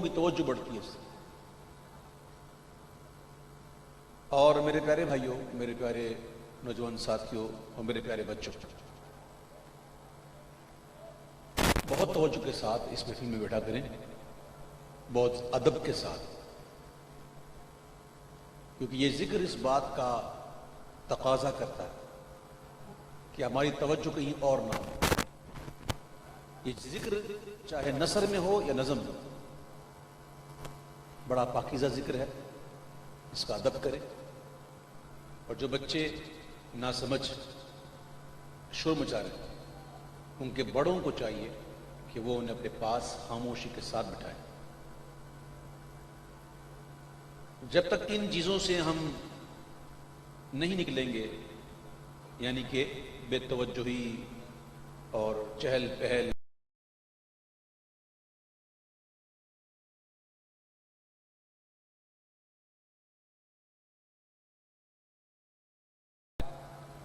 کی توجہ بڑھتی ہے اس سے۔ اور میرے پیارے بھائیوں، میرے پیارے نوجوان ساتھیوں اور میرے پیارے بچوں، بہت توجہ کے ساتھ اس محفل میں بیٹھا کریں، بہت ادب کے ساتھ، کیونکہ یہ ذکر اس بات کا تقاضا کرتا ہے کہ ہماری توجہ کہیں اور نہ ہو۔ یہ ذکر چاہے نثر میں ہو یا نظم میں، بڑا پاکیزہ ذکر ہے، اس کا ادب کریں۔ اور جو بچے ناسمجھ شور مچا رہے ہیں، ان کے بڑوں کو چاہیے کہ وہ انہیں اپنے پاس خاموشی کے ساتھ بٹھائیں۔ جب تک ان چیزوں سے ہم نہیں نکلیں گے، یعنی کہ بے توجہی اور چہل پہل،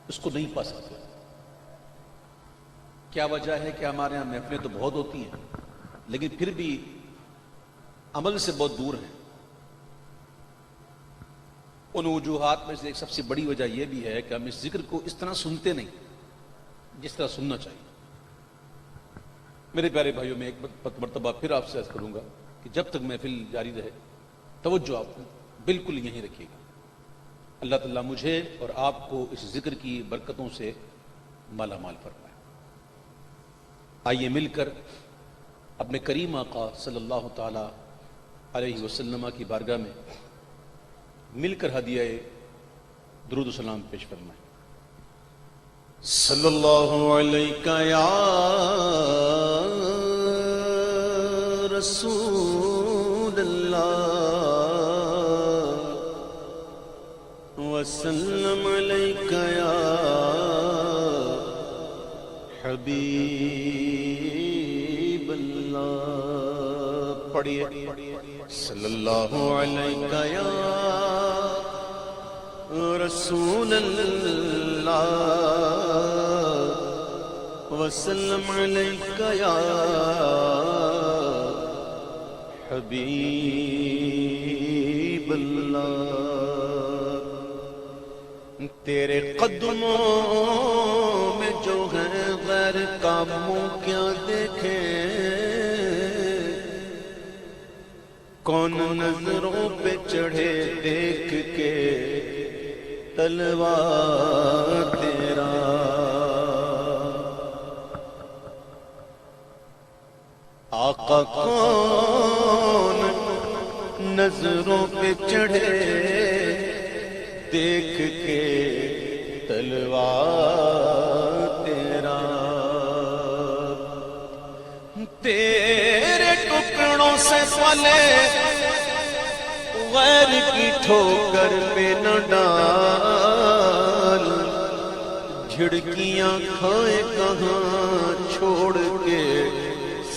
اس کو نہیں پا سکتے۔ کیا وجہ ہے کہ ہمارے یہاں محفلیں تو بہت ہوتی ہیں لیکن پھر بھی عمل سے بہت دور ہیں۔ ان وجوہات میں سے ایک سب سے بڑی وجہ یہ بھی ہے کہ ہم اس ذکر کو اس طرح سنتے نہیں جس طرح سننا چاہیے۔ میرے پیارے بھائیوں، میں ایک مرتبہ پھر آپ سے عرض کروں گا کہ جب تک محفل جاری رہے توجہ آپ بالکل یہیں رکھیے گا۔ اللہ تعالیٰ مجھے اور آپ کو اس ذکر کی برکتوں سے مالا مال فرمائے۔ آئیے مل کر اپنے کریم آقا صلی اللہ تعالی علیہ وسلم کی بارگاہ میں مل کر ہدیہ درود و سلام پیش فرمائیں۔ صلی اللہ علیہ یا رسول اللہ وسلم علیک یا حبیب اللہ۔ پڑھیے صلی اللہ علیہ یا رسول اللہ وسلم علیک یا حبیب اللہ۔ تیرے قدموں میں جو ہے غیر کا منہ کیا دیکھے، کون نظروں پہ چڑھے دیکھ کے تلوار تیرا۔ آقا کون نظروں پہ چڑھے دیکھ کے تلوار تیرا۔ تیرے ٹکڑوں سے پلے غیر کی ٹھوکر پہ نہ ڈال، جھڑکیاں کھائے کہاں چھوڑ کے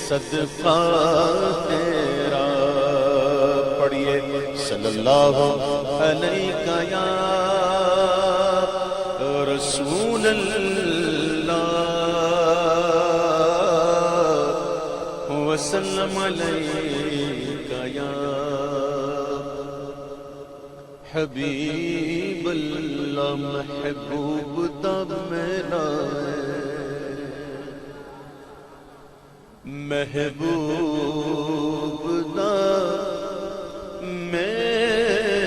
صدقہ تیرا۔ پڑھیے صلی اللہ علیہ یا رسول اللہ وسلم علیہ یا حبیب اللہ۔ محبوب تب میرا محبوب دا میرا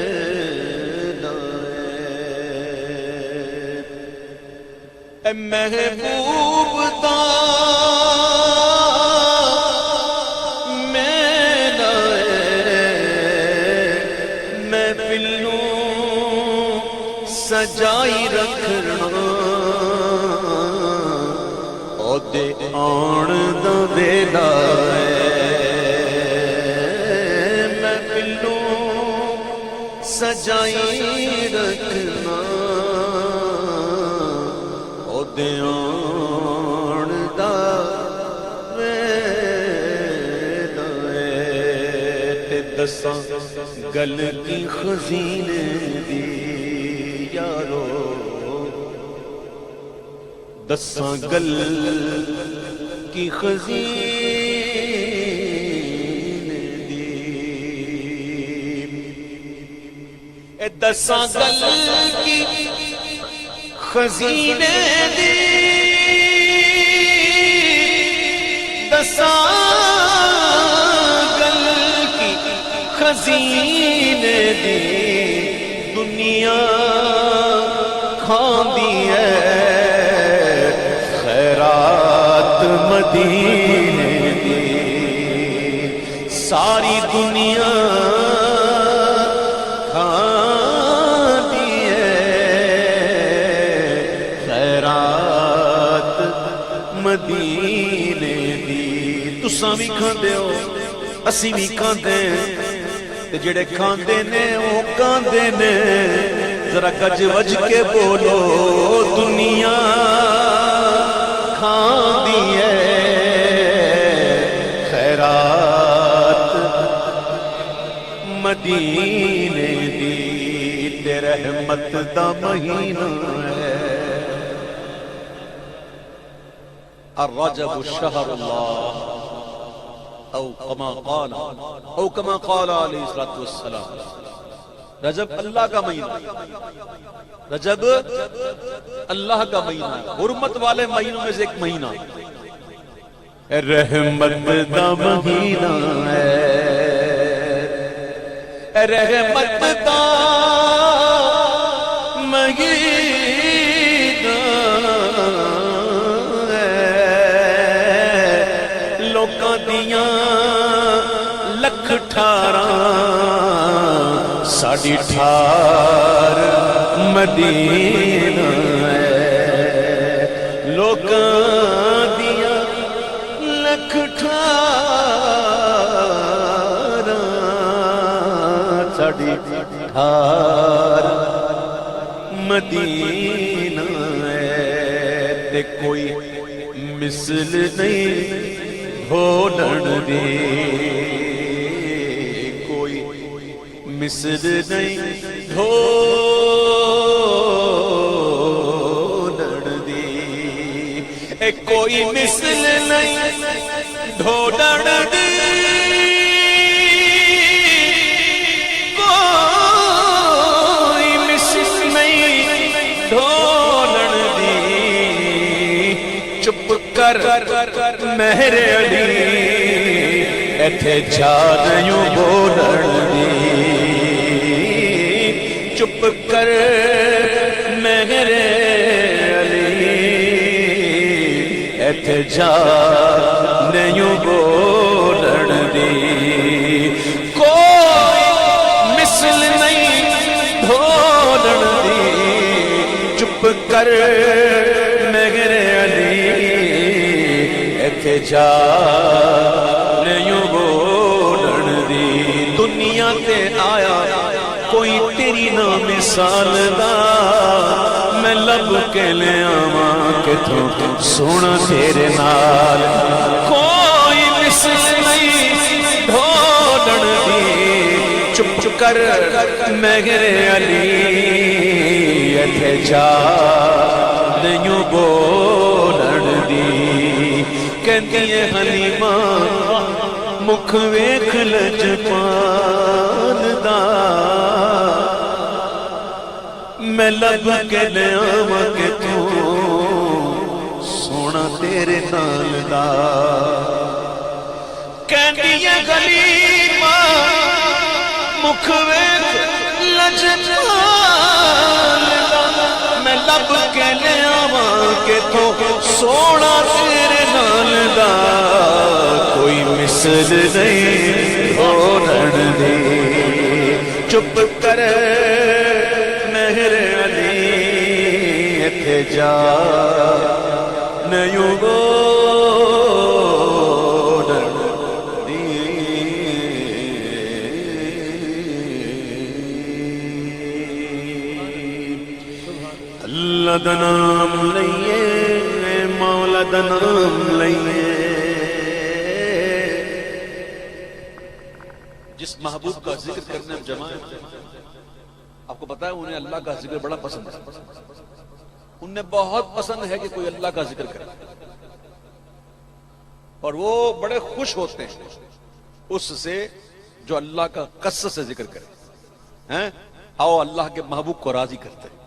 اے محبوب دا میرا محفلوں سجائی رکھنا دے آن دا ویلا محفلوں سجائی رکھنا دے آن دا ویلا۔ تے دساں گل کی خزینے دی یارو، دساں گل کی خزینے دی دساں گل کی خزینے دی دساں گل کی خزینے دی دنیا کھاندی ہے خیرات مدینے دی ساری دنیا کھاندی ہے خیرات مدینے دی تساں بھی کھاندے ہو اسی بھی کھاندے تے جڑے کھاندے نے وہ کھاندے نے ذرا گج وج کے بولو دنیا کھاندی ہے خیرات مدینے دی تے رحمت دا مہینہ ہے الرجب شهر الله او كما قال علیہ الصلوۃ والسلام رجب اللہ کا مہینہ رجب اللہ کا مہینہ حرمت والے مہینوں میں سے ایک مہینہ رحمت دا مہینہ ہے رحمت دا مہینہ ہے لوکاں دیاں لکھ ٹھاراں ساڈی ٹھار مدینہ ہے لوکاں دیاں لکھ ٹھاراں ساڈی ٹھار مدینہ ہے تے کوئی مثل نہیں بولن دی کوئی مثل نہیں ڈھولن دی اے کوئی مثل نہیں ڈھولن دی کوئی مثل نہیں ڈھولن دی چپ کر مہر علی ایتھے جا نہیں بولن دی چپ کر مہر علی ایتھے جا نہیں بولن دی کوئی مثل نہیں ڈھولن دی چپ کر مہر علی ایتھے جا نہیں بولن دی دنیا تے آیا کوئی تیری نہ مثال دا میں لب کے لے آواں کہ تو سونا تیرے نال کوئی مثل نہیں ڈھولن دی چپ چپ کر مہر علی ایتھے جا نہیں بولن دی کہندی ہے حلیمہ مکھ ویکھ لجپال دا میں لب کے لے آواں کہ تو سونا تیرے نال دا کہندی ہے حلیمہ مکھ ویکھ لجپال دا میں لب کے لے آواں کہ تو سونا تیرے نال دا کوئی مثل نہیں ڈھولن دی چپ کر مہر علی ایتھے جا نہیں بولن دی اللہ دا نام لئیے مولا دا نام لئیے جس محبوب کا ذکر کرنے میں جمع ہے آپ کو پتا ہے انہیں اللہ کا ذکر بڑا پسند ہے انہیں بہت پسند ہے کہ کوئی اللہ کا ذکر کرے اور وہ بڑے خوش ہوتے ہیں اس سے جو اللہ کا قصد سے ذکر کرے ہیں آؤ اللہ کے محبوب کو راضی کرتے ہیں۔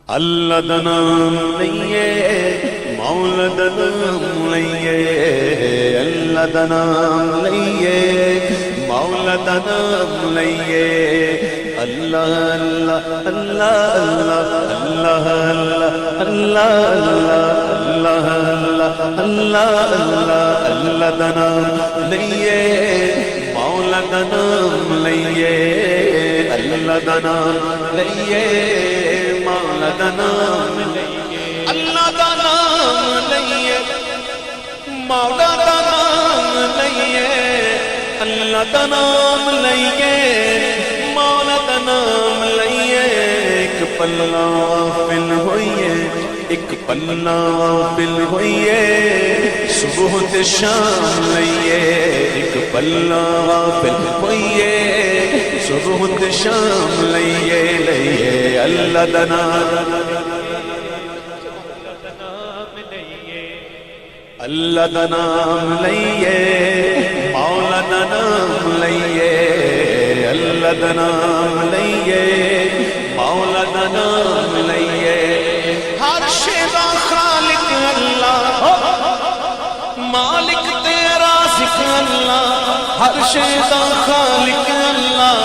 اللہ دا نام لئیے مولا دا نام لئیے اللہ دا نام لئیے مولا دا نام لئیے اللہ اللہ اللہ اللہ اللہ اللہ اللہ اللہ اللہ اللہ دا نام لئیے مولا دا نام لئیے اللہ دا نام لئیے مولا دا نام لئیے اللہ دا نام لئیے مولا دا نام لئیے اللہ دا نام لئیے مولا دا نام لئیے ایک پلہ غافل ہوئیے ایک پلہ غافل ہوئیے صبح تے شام لئیے ایک پلہ غافل ہوئیے صبح تے شام لئیے لئیے اللہ دا نام اللہ دا نام لئیے مولا دا نام لئیے اللہ دا نام لئیے مولا دا نام لئیے ہر شے دا خالق اللہ مالک تے رازق اللہ ہر شے دا خالق اللہ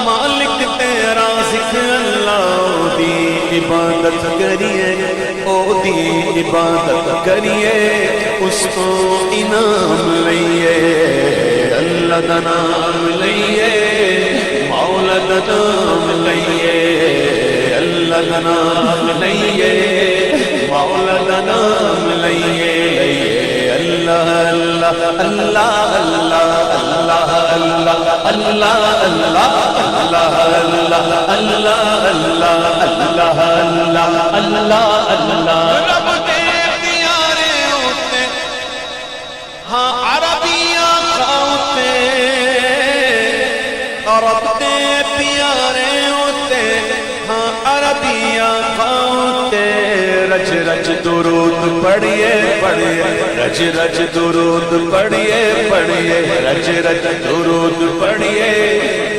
مالک تے رازق اللہ دی عبادت کریے او دی عبادت کریے اس کو انعام لئیے اللہ دا نام لئیے مولا دا نام لئیے اللہ دا نام لئیے مولا دا نام لئیے اللہ اللہ اللہ اللہ اللہ اللہ اللہ اللہ اللہ اللہ اللہ اللہ اللہ رب دے پیارے ہوتے ہاں عربیاں کھاتے رب دے پیارے ہوتے ہاں عربیاں کھاتے رج رج درود پڑھیے پڑھیے رج رج درود پڑھیے پڑھیے رج رج درود پڑھیے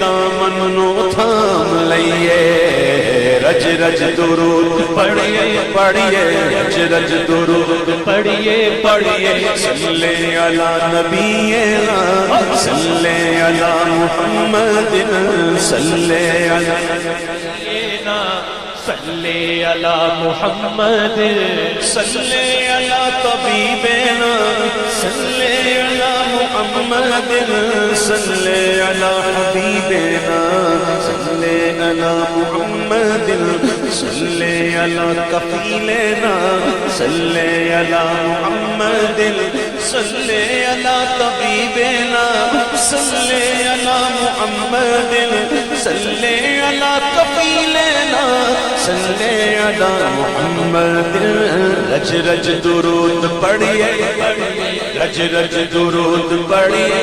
دامن نو تھام لئیے رج رج درود پڑھیے پڑھیے رج رج درود پڑھیے پڑھیے صلی علی نبینا صلی علی محمد صلی علی نبینا صلی علی محمد صلی علی طبیبنا صلی علی محمد صلی علی حبیبنا صلی علی محمد صلی علی کفیلنا صلی علی محمد صلی علی طبیبنا صلی علی محمد صلی علی کفیلنا صلی علی محمد رج رج درود پڑھیے رج رج درود پڑھیے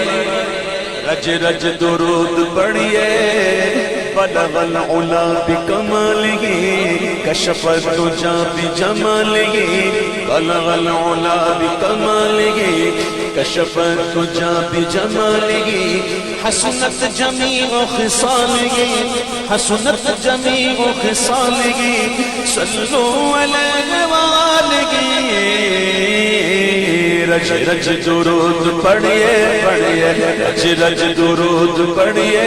رج رج درود پڑھیے بلغ العلا بکمالہ کشف الدجا بجمالہ بلغ العلا بکمالہ کشف الدجا بجمالہ حسنت جمیع خصالہ حسنت جمیع خصالہ صلو علیہ وآلہ رج رج درود پڑھیے پڑھیے رج رج درود پڑھیے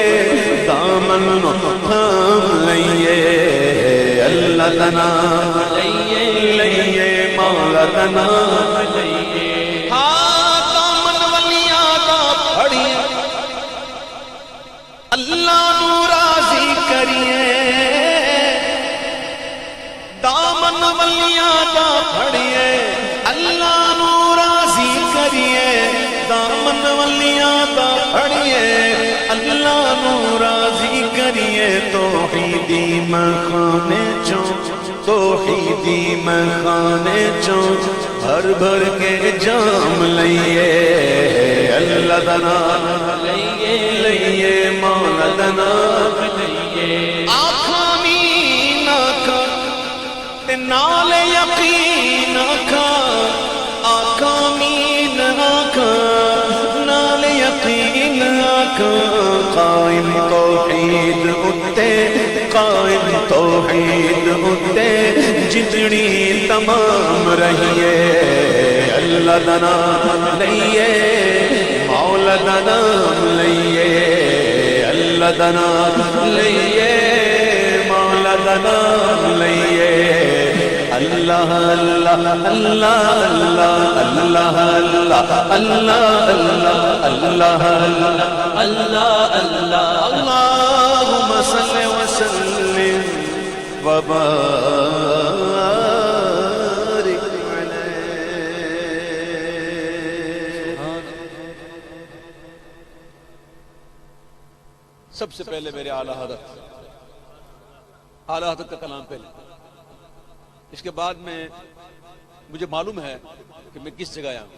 دامن تھام لئیے اللہ دا نام لئیے لئیے مولا دا نام لئیے ہاں دامن ولیاں دا پڑھیے اللہ نو راضی کریے دامن ولیاں دا پڑھیے اللہ نو راضی کریے دامن ولیاں دا پڑھیے اللہ نو راضی کریے توحیدی مخانے چوں توحیدی مخانے چوں بھر بھر کے جام لئیے اللہ دا نام لئیے لئیے مولا دا نام لئیے آنکھاں مین آنکھاں تے نال یقین آنکھاں آنکھاں مین آنکھاں نال یقین آنکھاں قائم توحید اتے قائم توحید اتے جتنی تمام رہیے اللہ دا نام لئیے مولا دا نام لئیے اللہ دا نام لئیے مولا دا نام لئیے اللہ اللہ اللہ اللہ اللہ اللہ اللہ اللہ اللہ اللہ اللہم صلی وسلم وبارک علیہ. سب سے پہلے میرے اعلیٰ حضرت کا کلام پہلے، اس کے بعد میں مجھے معلوم ہے کہ میں کس جگہ آیا ہوں.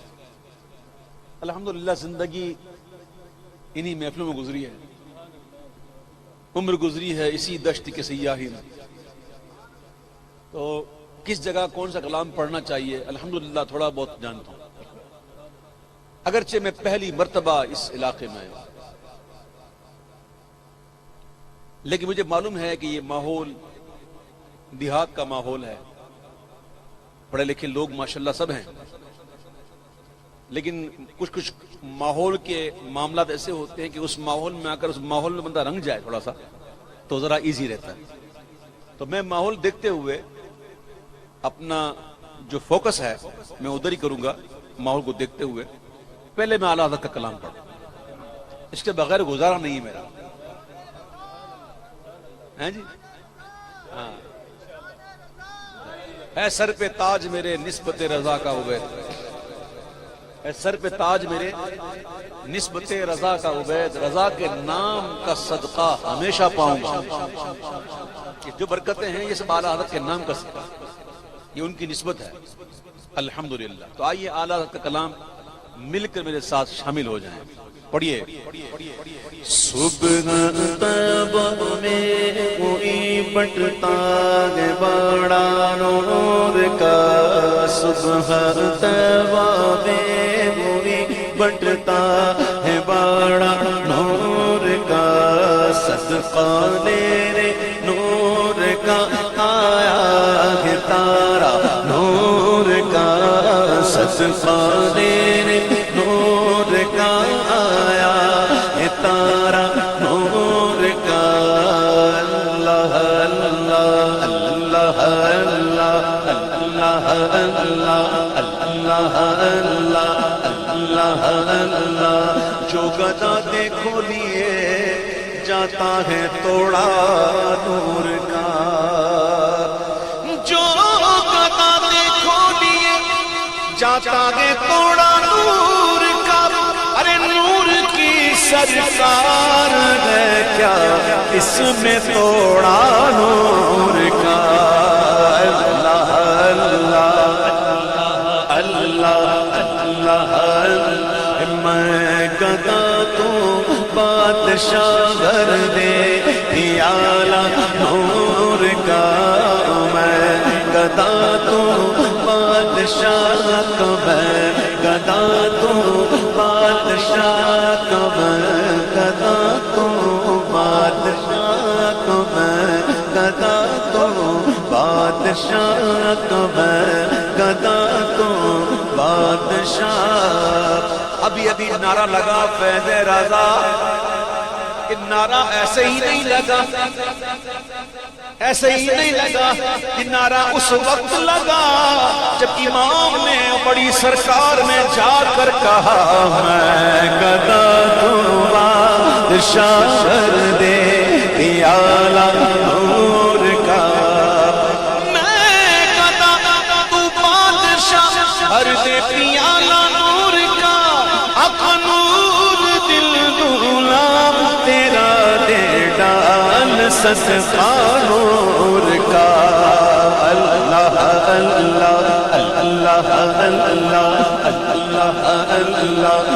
الحمدللہ زندگی انہی محفلوں میں گزری ہے، عمر گزری ہے اسی دشت کے سیاحی میں. تو کس جگہ کون سا کلام پڑھنا چاہیے الحمدللہ تھوڑا بہت جانتا ہوں، اگرچہ میں پہلی مرتبہ اس علاقے میں آیا، لیکن مجھے معلوم ہے کہ یہ ماحول دیہات کا ماحول ہے، پڑھے لکھے لوگ ماشاءاللہ سب ہیں، لیکن کچھ ماحول کے معاملات ایسے ہوتے ہیں کہ اس ماحول میں آ کر اس ماحول میں بندہ رنگ جائے تھوڑا سا تو ذرا ایزی رہتا ہے. تو میں ماحول دیکھتے ہوئے اپنا جو فوکس ہے میں ادھر ہی کروں گا، ماحول کو دیکھتے ہوئے. پہلے میں اعلیٰ حضرت کا کلام پڑھوں، اس کے بغیر گزارا نہیں ہے میرا. ہیں جی ہاں. اے سر پہ تاج میرے نسبت رضا کا عبید، اے سر پہ تاج میرے نسبت رضا کا عبید، رضا کے نام کا صدقہ ہمیشہ پاؤں گا. کہ جو برکتیں ہیں یہ سب اعلیٰ حضرت کے نام کا صدقہ، یہ ان کی نسبت ہے الحمدللہ. تو آئیے اعلیٰ حضرت کا کلام مل کر میرے ساتھ شامل ہو جائیں. پڑھیے. صبح تب میں کوئی بٹتا ہے بڑا نور کا، صبح تب میں کوئی بٹتا ہے بڑا نور کا، صدقہ میرے نور کا آیا ہے تارا نور کا، صدقہ میرے نور کا آیا ہے تارا نور کا. اللہ اللہ اللہ اللہ اللہ اللہ اللہ اللہ. جو گدا دیکھو لیے جاتا ہے توڑا نور کا، جو گدا دیکھو لیے جاتا ہے توڑا نور کا. ارے نور کی سرکار ہے کیا اس میں توڑا نور کا. اللہ اللہ اللہ اللہ میں گدا تو بادشاہ گھر دے پیالہ نور کا، میں گدا تو بادشاہ کا، میں گدا تو بادشاہ کا، میں گدا تو بادشاہ کا، میں گدا تو بادشاہ کا، میں گدا تو بادشاہ. ابھی نعرہ لگا فیض رضا، کہ نعرہ ایسے ہی نہیں لگا، ایسے ہی نہیں لگا کہ نعرہ اس وقت لگا جب امام نے بڑی سرکار میں جا کر کہا میں گدا تو بادشاہ دے پیالہ نور کا. میں گدا تو بادشاہ ہر دے پیالہ نور کا، اپنا نور دل غلام تیرا دے ڈال صدقہ نور کا. اللہ اللہ اللہ اللہ اللہ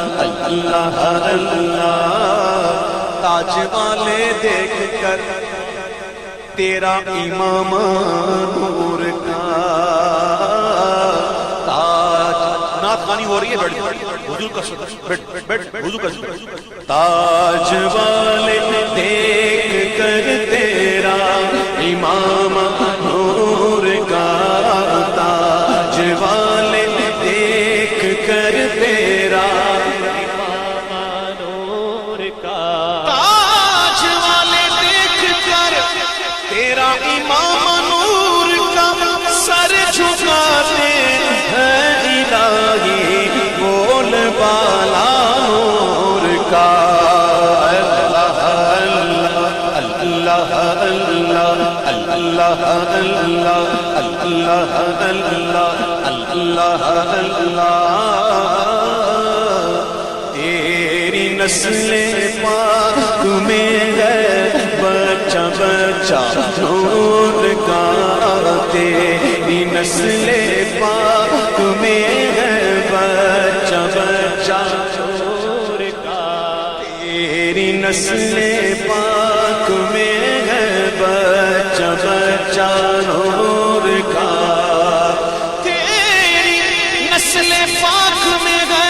اللہ اللہ. تاج والے دیکھ کر تیرا امام نور کا، نعت خوانی ہو رہی ہے، بیٹھ حضور کا بیٹھ بیٹھ حضور کا تاج والے دیکھ کر تیرا امام نور کا، تاج والے دیکھ کر تیرا امام نور کا، تاج والے دیکھ کر تیرا امام نور کا سر جھکاتے ہیں الہی بول بالا نور کا۔ اللہ اللہ اللہ اللہ اللہ اللہ اللہ اللہ تیری نسل پاک میں ہے بچہ بچہ نور کا، تیری نسل پاک میں ہے بچہ بچہ نور کا، تیری نسل پاک میں ہے بچہ بچہ نور کا، تیری نسل پاک میں ہے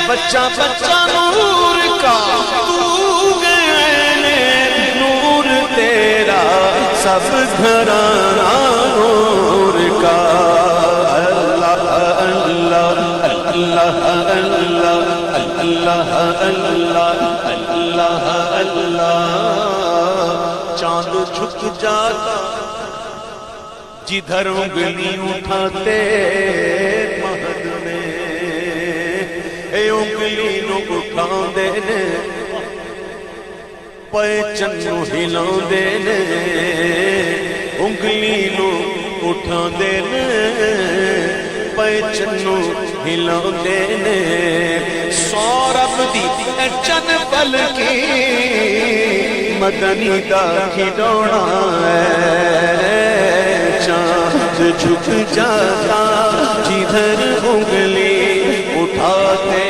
بچہ بچہ نور کا، تو گہنے نور تیرا سب گھرانہ نور کا۔ اللہ اللہ اللہ اللہ اللہ اللہ اللہ چاند جھک جاتا جدھر انگلی اٹھاتے مہد میں، اے انگلی نو اٹھاندے نے پیچن نو ہلاندے نے، انگلی نو اٹھاندے نے پیچن نو ہلاندے نے، سورب دی چن پل کی مدنی دا کھڈونا ہے، چاند جھک جاتا جدھر انگلی اٹھاتے،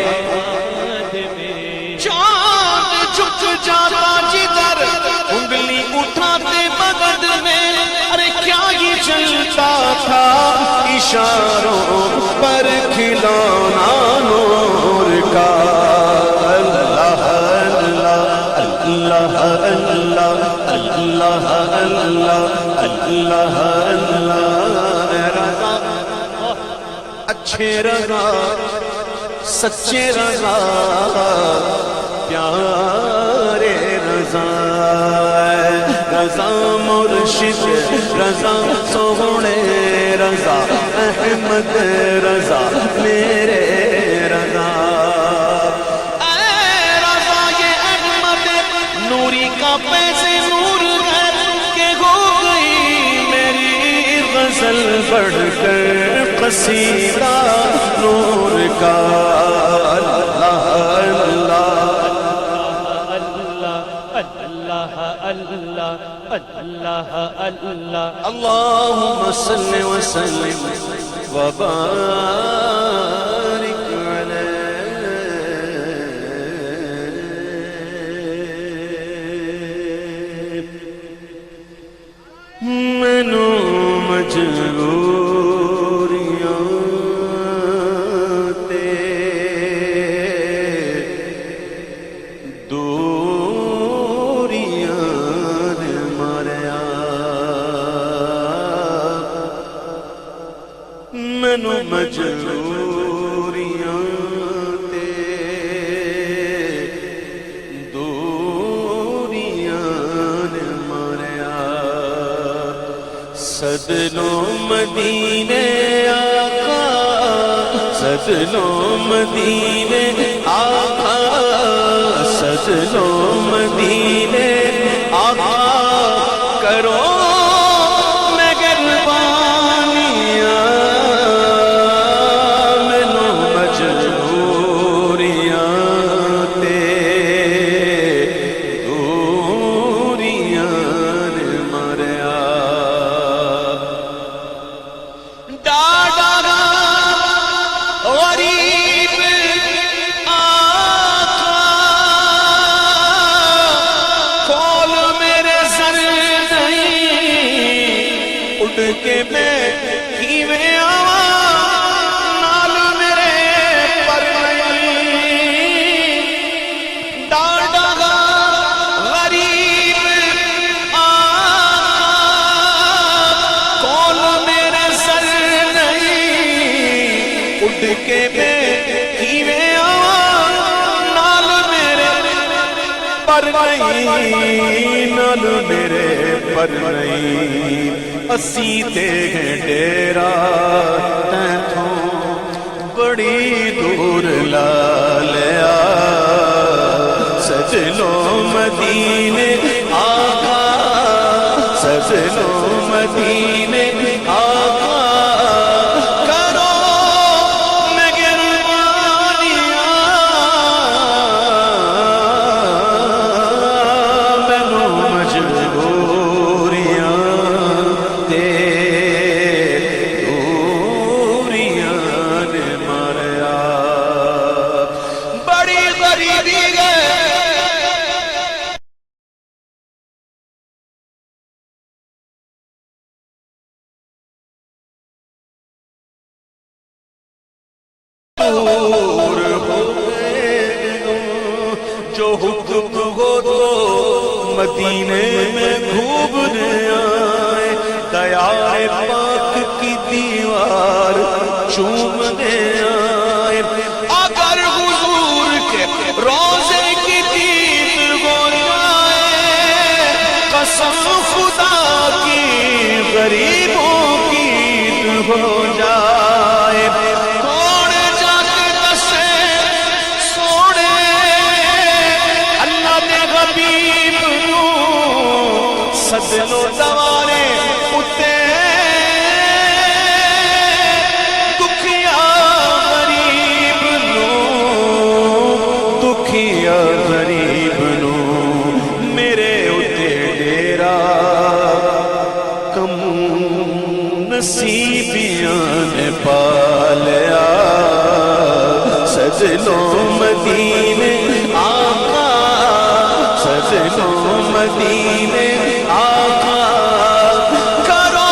چاند جھک جاتا جدھر انگلی اٹھاتے مغد میں، ارے کیا یہ چلتا تھا اشاروں پر کھلونا نور کا۔ اللہ اللہ اللہ اللہ اللہ اللہ اللہ رضا اچھے رضا سچے رضا پیارے رضا، رضا مرشد رضا سونے رضا احمد رضا میرے رضا، اے رضا یہ احمد نوری کا پیسے نور ہے کہ ہو گئی میری غزل بڑھ کر قصیدہ نور کا۔ اللہ اللہ اللہ اللہم صل وسلم وبارک علیہ، منو مجبوریاں مینو مجبوریاں تے دوریاں نے ماریا، سدنوں مدینے آقا سدنوں مدینے آقا سدنوں مدینے آقا کرو کے میں کیویں آواں نال میرے کے میں کیویں آواں نال میرے پر نہیں نال میرے پر نہیں اسی تے ڈیرا تیتھوں بڑی دور لا لیا سجنوں مدینے آقا سجنوں مدینے آقا کرو مہربانیاں مینوں مجبوریاں تے دوریاں نے ماریا بڑی غریبی دور ہو گئے جو حکم ہو تو مدینے میں گھومنے آئے دیار پاک کی دیوار چومنے آئے اگر حضور کے روزے کی دید ہو جائے قسم خدا کی غریبوں کی عید ہو جائے سجنو دوارے اتے دکھیا غریب نو دکھیا غریب نو میرے اتے ڈیرا کم نصیبیاں نے پالیا سجنوں مدینے آقا سجنوں مدینے آقا کرو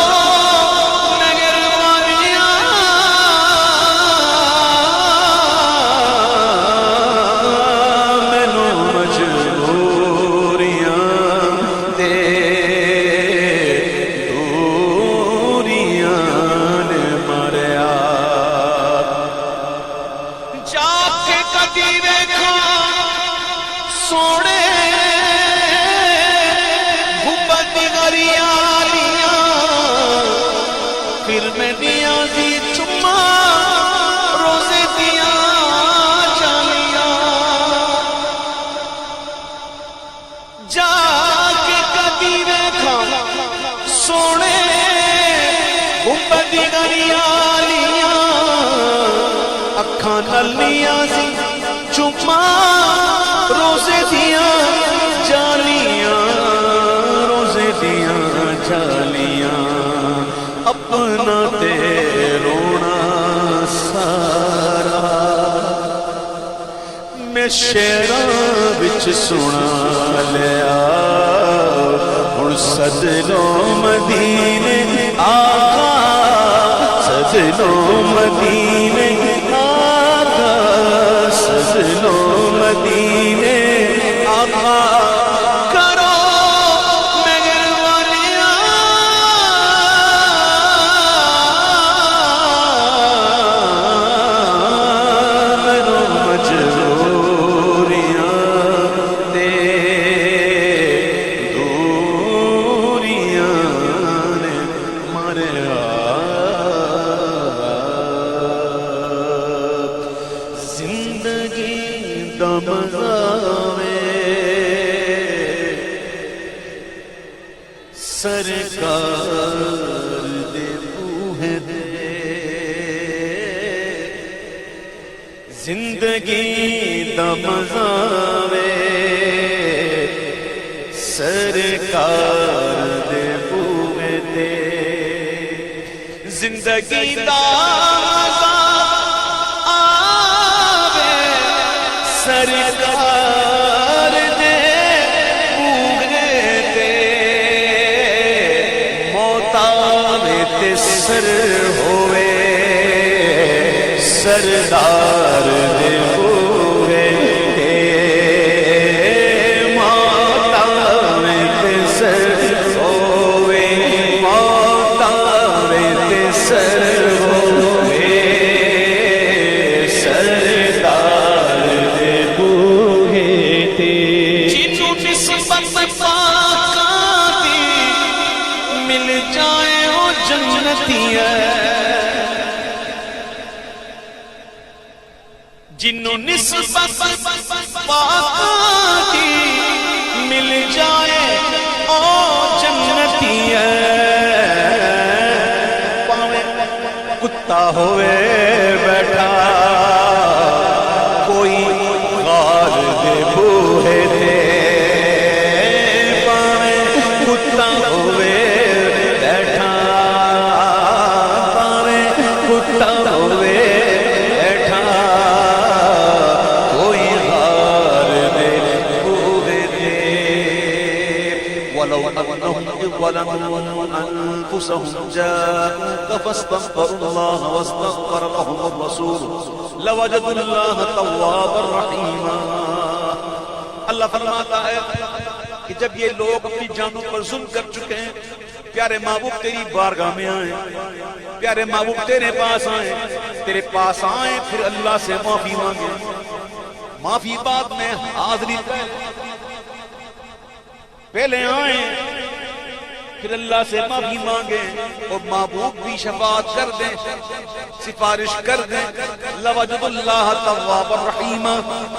مہربانیاں مینوں مجبوریاں تے دوریاں نے ماریا جا کے کدی ویکھاں سونے پھر میں نیازی چما روزے دیا چالیاں جا کے کدی ویکھا سونے گنبدی گریالیاں اکھاں نال نیازی چما روزے دیا چالیاں روزے دیا چالیاں اپنا تے رونا سارا میں شعراں وچ سنا لیا ہن سجنوں مدینے آقا سجنوں مدینے آقا سجنوں مدینے آقا سرکار دے بوہے دے زندگی دا مزہ وے سرکار دے بوہے دے زندگی دا مزہ آوے سرکار دے سر ہوئے سردار دے ہوئے ماتا میں تے سر ہوئے ماتا میں تے سر ہوئے نسبت پاکاں دی مل جائے او جنتی ہے جنوں نسبت پاکاں دی مل جائے او جنتی ہے پاویں کتا ہوئے بیٹھا کوئی غار دے بوہے تے پاویں کتا ہوئے بیٹھا پاویں کتا ہوئے بیٹھا کوئی غار دے بوہے تے ولو انہم ظلموا انفسهم جاءوك فاستغفروا الله واستغفر لهم الرسول لوجدوا الله توابا رحيما اللہ فرماتا ہے کہ جب یہ لوگ اپنی جانوں پر ظلم کر چکے ہیں پیارے محبوب تیری بارگاہ میں آئیں پیارے محبوب تیرے پاس آئیں پھر اللہ سے معافی مانگیں معافی بعد میں حاضری کریں پہلے آئیں پھر اللہ سے معافی مانگیں اور محبوب بھی شفاعت کر دیں سفارش کر دیں لوجد اللہ تواب الرحیم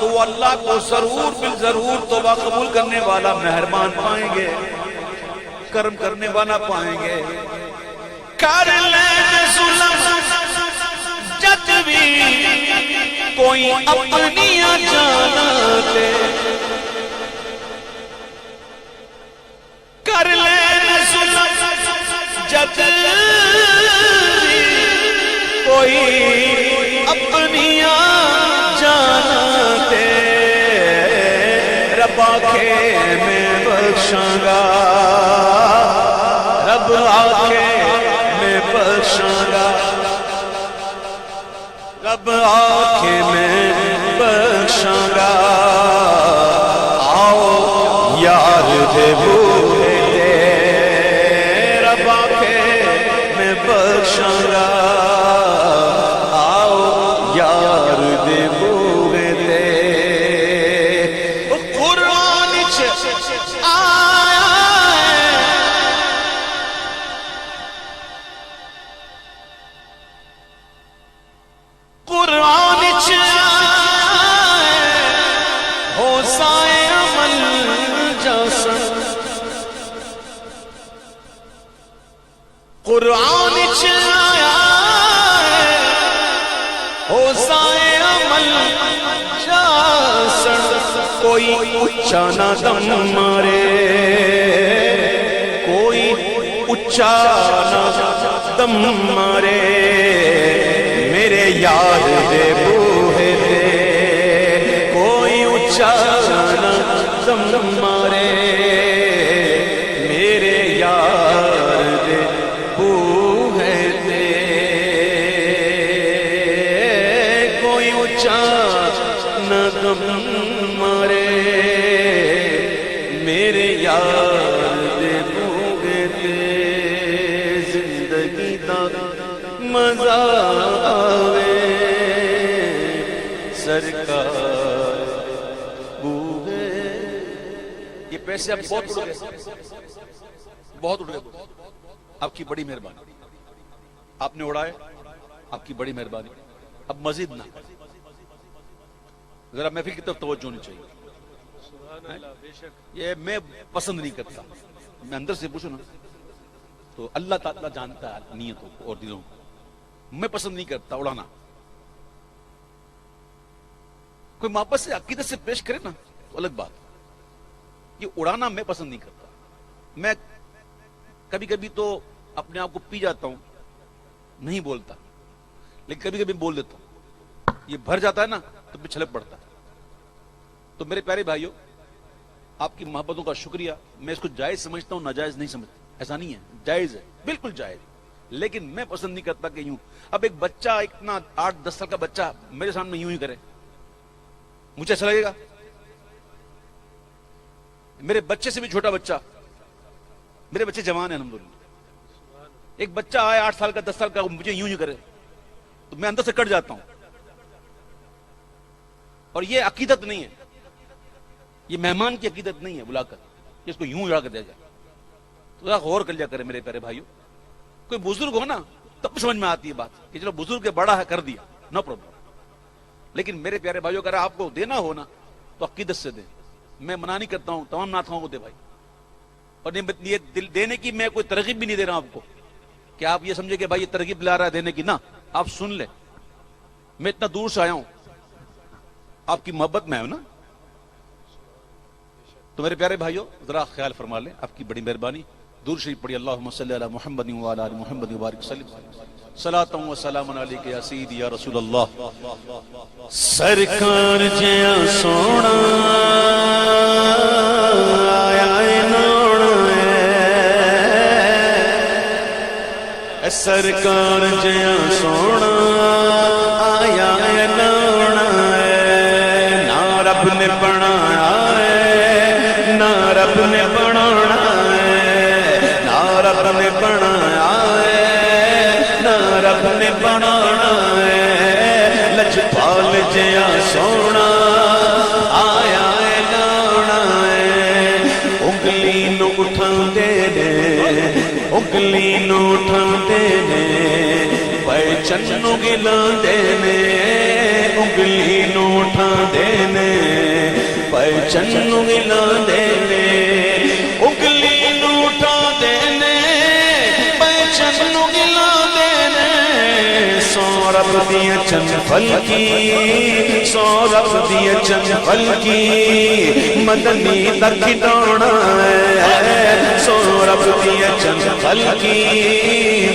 تو اللہ کو ضرور بالضرور توبہ قبول کرنے والا مہربان پائیں گے کرم کرنے والا پائیں گے کر لیں ظلم جد بھی کوئی اپنیاں جانا دے کر لیں جب کوئی اپنیاں جانتے رب آنکھے میں بخشاں گا رب آنکھے میں بخشاں گا رب آنکھے میں بخشاں گا آؤ یار دے بوہے بخشاں گا آؤ یار دے بوہے دے قرآن چ آیا ہے قرآن چ آیا ہے ہو سائے عمل جیسا قرآن چایا ہے ہو سائے عمل جاسن کوئی اچھا نہ دم مارے کوئی اچھا نہ دم مارے میرے یار دے بوہے دے کوئی اچھا نہ دم مارے میرے یار دے بوہے دے کوئی اچھا نہ دم مارے میرے یار دے بوہے دے زندگی دا مزہ آوے سرکار بوہے یہ پیسے اب بہت اڑ گئے بہت اڑ گئے آپ کی بڑی مہربانی آپ نے اڑائے آپ کی بڑی مہربانی اب مزید نہ ذرا محفل کی طرف توجہ ہونی چاہیے یہ میں پسند نہیں کرتا میں اندر سے پوچھوں نا تو اللہ تعالیٰ جانتا ہے نیتوں کو اور دلوں کو میں پسند نہیں کرتا اڑانا کوئی محبت سے عقیدت سے پیش کرے نا تو الگ بات یہ اڑانا میں پسند نہیں کرتا میں کبھی کبھی تو اپنے آپ کو پی جاتا ہوں نہیں بولتا لیکن کبھی کبھی بول دیتا ہوں یہ بھر جاتا ہے نا تو پھر چھلک پڑتا ہے تو میرے پیارے بھائیوں آپ کی محبتوں کا شکریہ میں اس کو جائز سمجھتا ہوں ناجائز نہیں سمجھتا ایسا نہیں ہے جائز ہے بالکل جائز لیکن میں پسند نہیں کرتا کہ یوں اب ایک بچہ اتنا 8-10 سال کا بچہ میرے سامنے یوں ہی کرے مجھے اچھا لگے گا میرے بچے سے بھی چھوٹا بچہ میرے بچے جوان ہیں الحمدللہ ایک بچہ آئے 8 سال کا 10 سال کا مجھے یوں ہی کرے تو میں اندر سے کٹ جاتا ہوں اور یہ عقیدت نہیں ہے یہ مہمان کی عقیدت نہیں ہے بلا کر کہ اس کو یوں اڑا کر دیا جائے. تو ذرا غور کر لیا کرے میرے پیارے بھائیوں. کوئی بزرگ ہو نا تب سمجھ میں آتی ہے بات کہ چلو بزرگ بڑا ہے کر دیا, نو پرابلم. لیکن میرے پیارے بھائیوں اگر آپ کو دینا ہو نا تو عقیدت سے دیں. میں منع نہیں کرتا ہوں, تمام ناتھاؤں کو دے بھائی. اور یہ دینے کی میں کوئی ترغیب بھی نہیں دے رہا ہوں آپ کو کہ آپ یہ سمجھے کہ بھائی یہ ترغیب لا رہا ہے دینے کی. نہ, آپ سن لیں, میں اتنا دور سے آیا ہوں, آپ کی محبت میں ہوں نا. تو میرے پیارے بھائیوں ذرا خیال فرما لیں, آپ کی بڑی مہربانی. دور شریف پڑھی, اللہم صلی علی محمد وعلی آل محمد وبارک وسلم. صلاۃ و سلام علیک یا سیدی یا رسول اللہ. سرکار جیا سونا آیا اے سرکار جیا سونا آیا نونا ہے. نہ رب نے بنایا ہے, نہ رب نے بنانا ہے, نہ رب نے بنایا ہے, نہ رب نے بنانا ہے. لجپال جیا سونا آیا ہے نونا ہے. انگلی نو اٹھاندے نے, انگلی نو اٹھاندے نے, پہچن نو گلاندے نے. انگلی نو اٹھاندے نے, پہچن نو گلاندے نے. انگلی نو اٹھاندے نے, پہچن نو گلاندے نے. سورب دیا چن پھلکی, سورب دیا چن پھلکی, مدنی تک ڈونا ہے. سورب دیا چن پھلکی,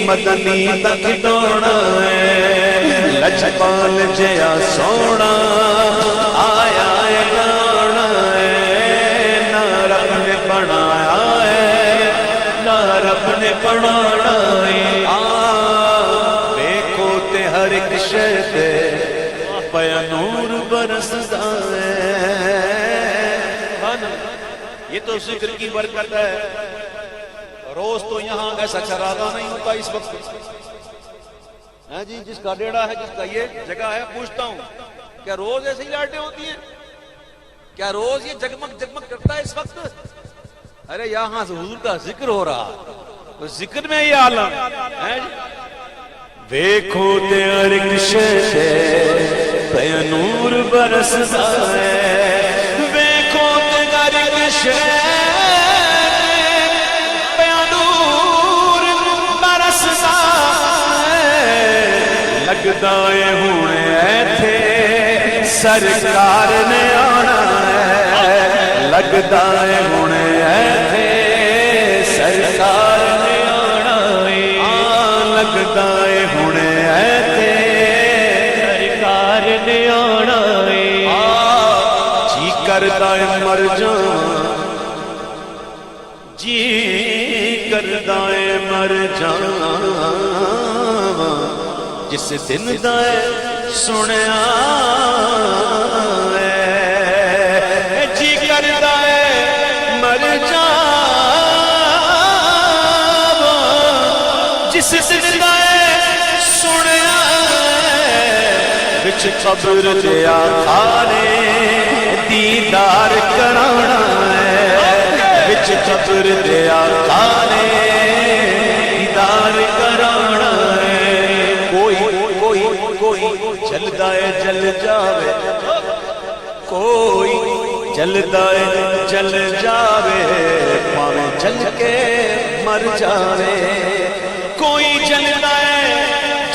مدنی تک ڈونا ہے. لجپال جیا سونا آیا ہے گانا ہے. نہ رب نے بنایا ہے, نہ رب نے بنانا ہے. ہر ایک شے تے پیا نور برسدا ہے. یہ تو ذکر کی برکت ہے. روز تو یہاں ایسا چراغا نہیں ہوتا اس وقت. جی جس کا ڈیڑا ہے, جس کا یہ جگہ ہے, پوچھتا ہوں کیا روز ایسی لائٹیں ہوتی ہیں؟ کیا روز یہ جگمگ جگمگ کرتا ہے اس وقت؟ ارے یہاں حضور کا ذکر ہو رہا, تو ذکر میں یہ عالم ہے. ویکھو تے ہر ایک شے تے پیا نور برسدا ہے. ویکھو تے ہر ایک شے پیا نور برسدا ہے. لگدا اے ہن ایتھے سرکار نے آنا ہے. لگدا اے ہن ایتھے سرکار نے آنا ہے. لگدا اے ہن ایتھے سرکار نے آنا ہے. جی کردا اے مر جاواں, جی کردا اے مر جاواں, جس دن دا اے سنیا ہے. جی کردا اے مر جاواں, جس دن دا اے سنیا ہے. وچ قبر دے آخانے دیدار کرانا ہے. وچ قبر دے آخانے دیدار کرانا ہے. کوئی کوئی کوئی جلدا ہے جل جاوے, کوئی جلدا ہے جل جاوے, پاویں جل کے مر جاوے. کوئی جلدا ہے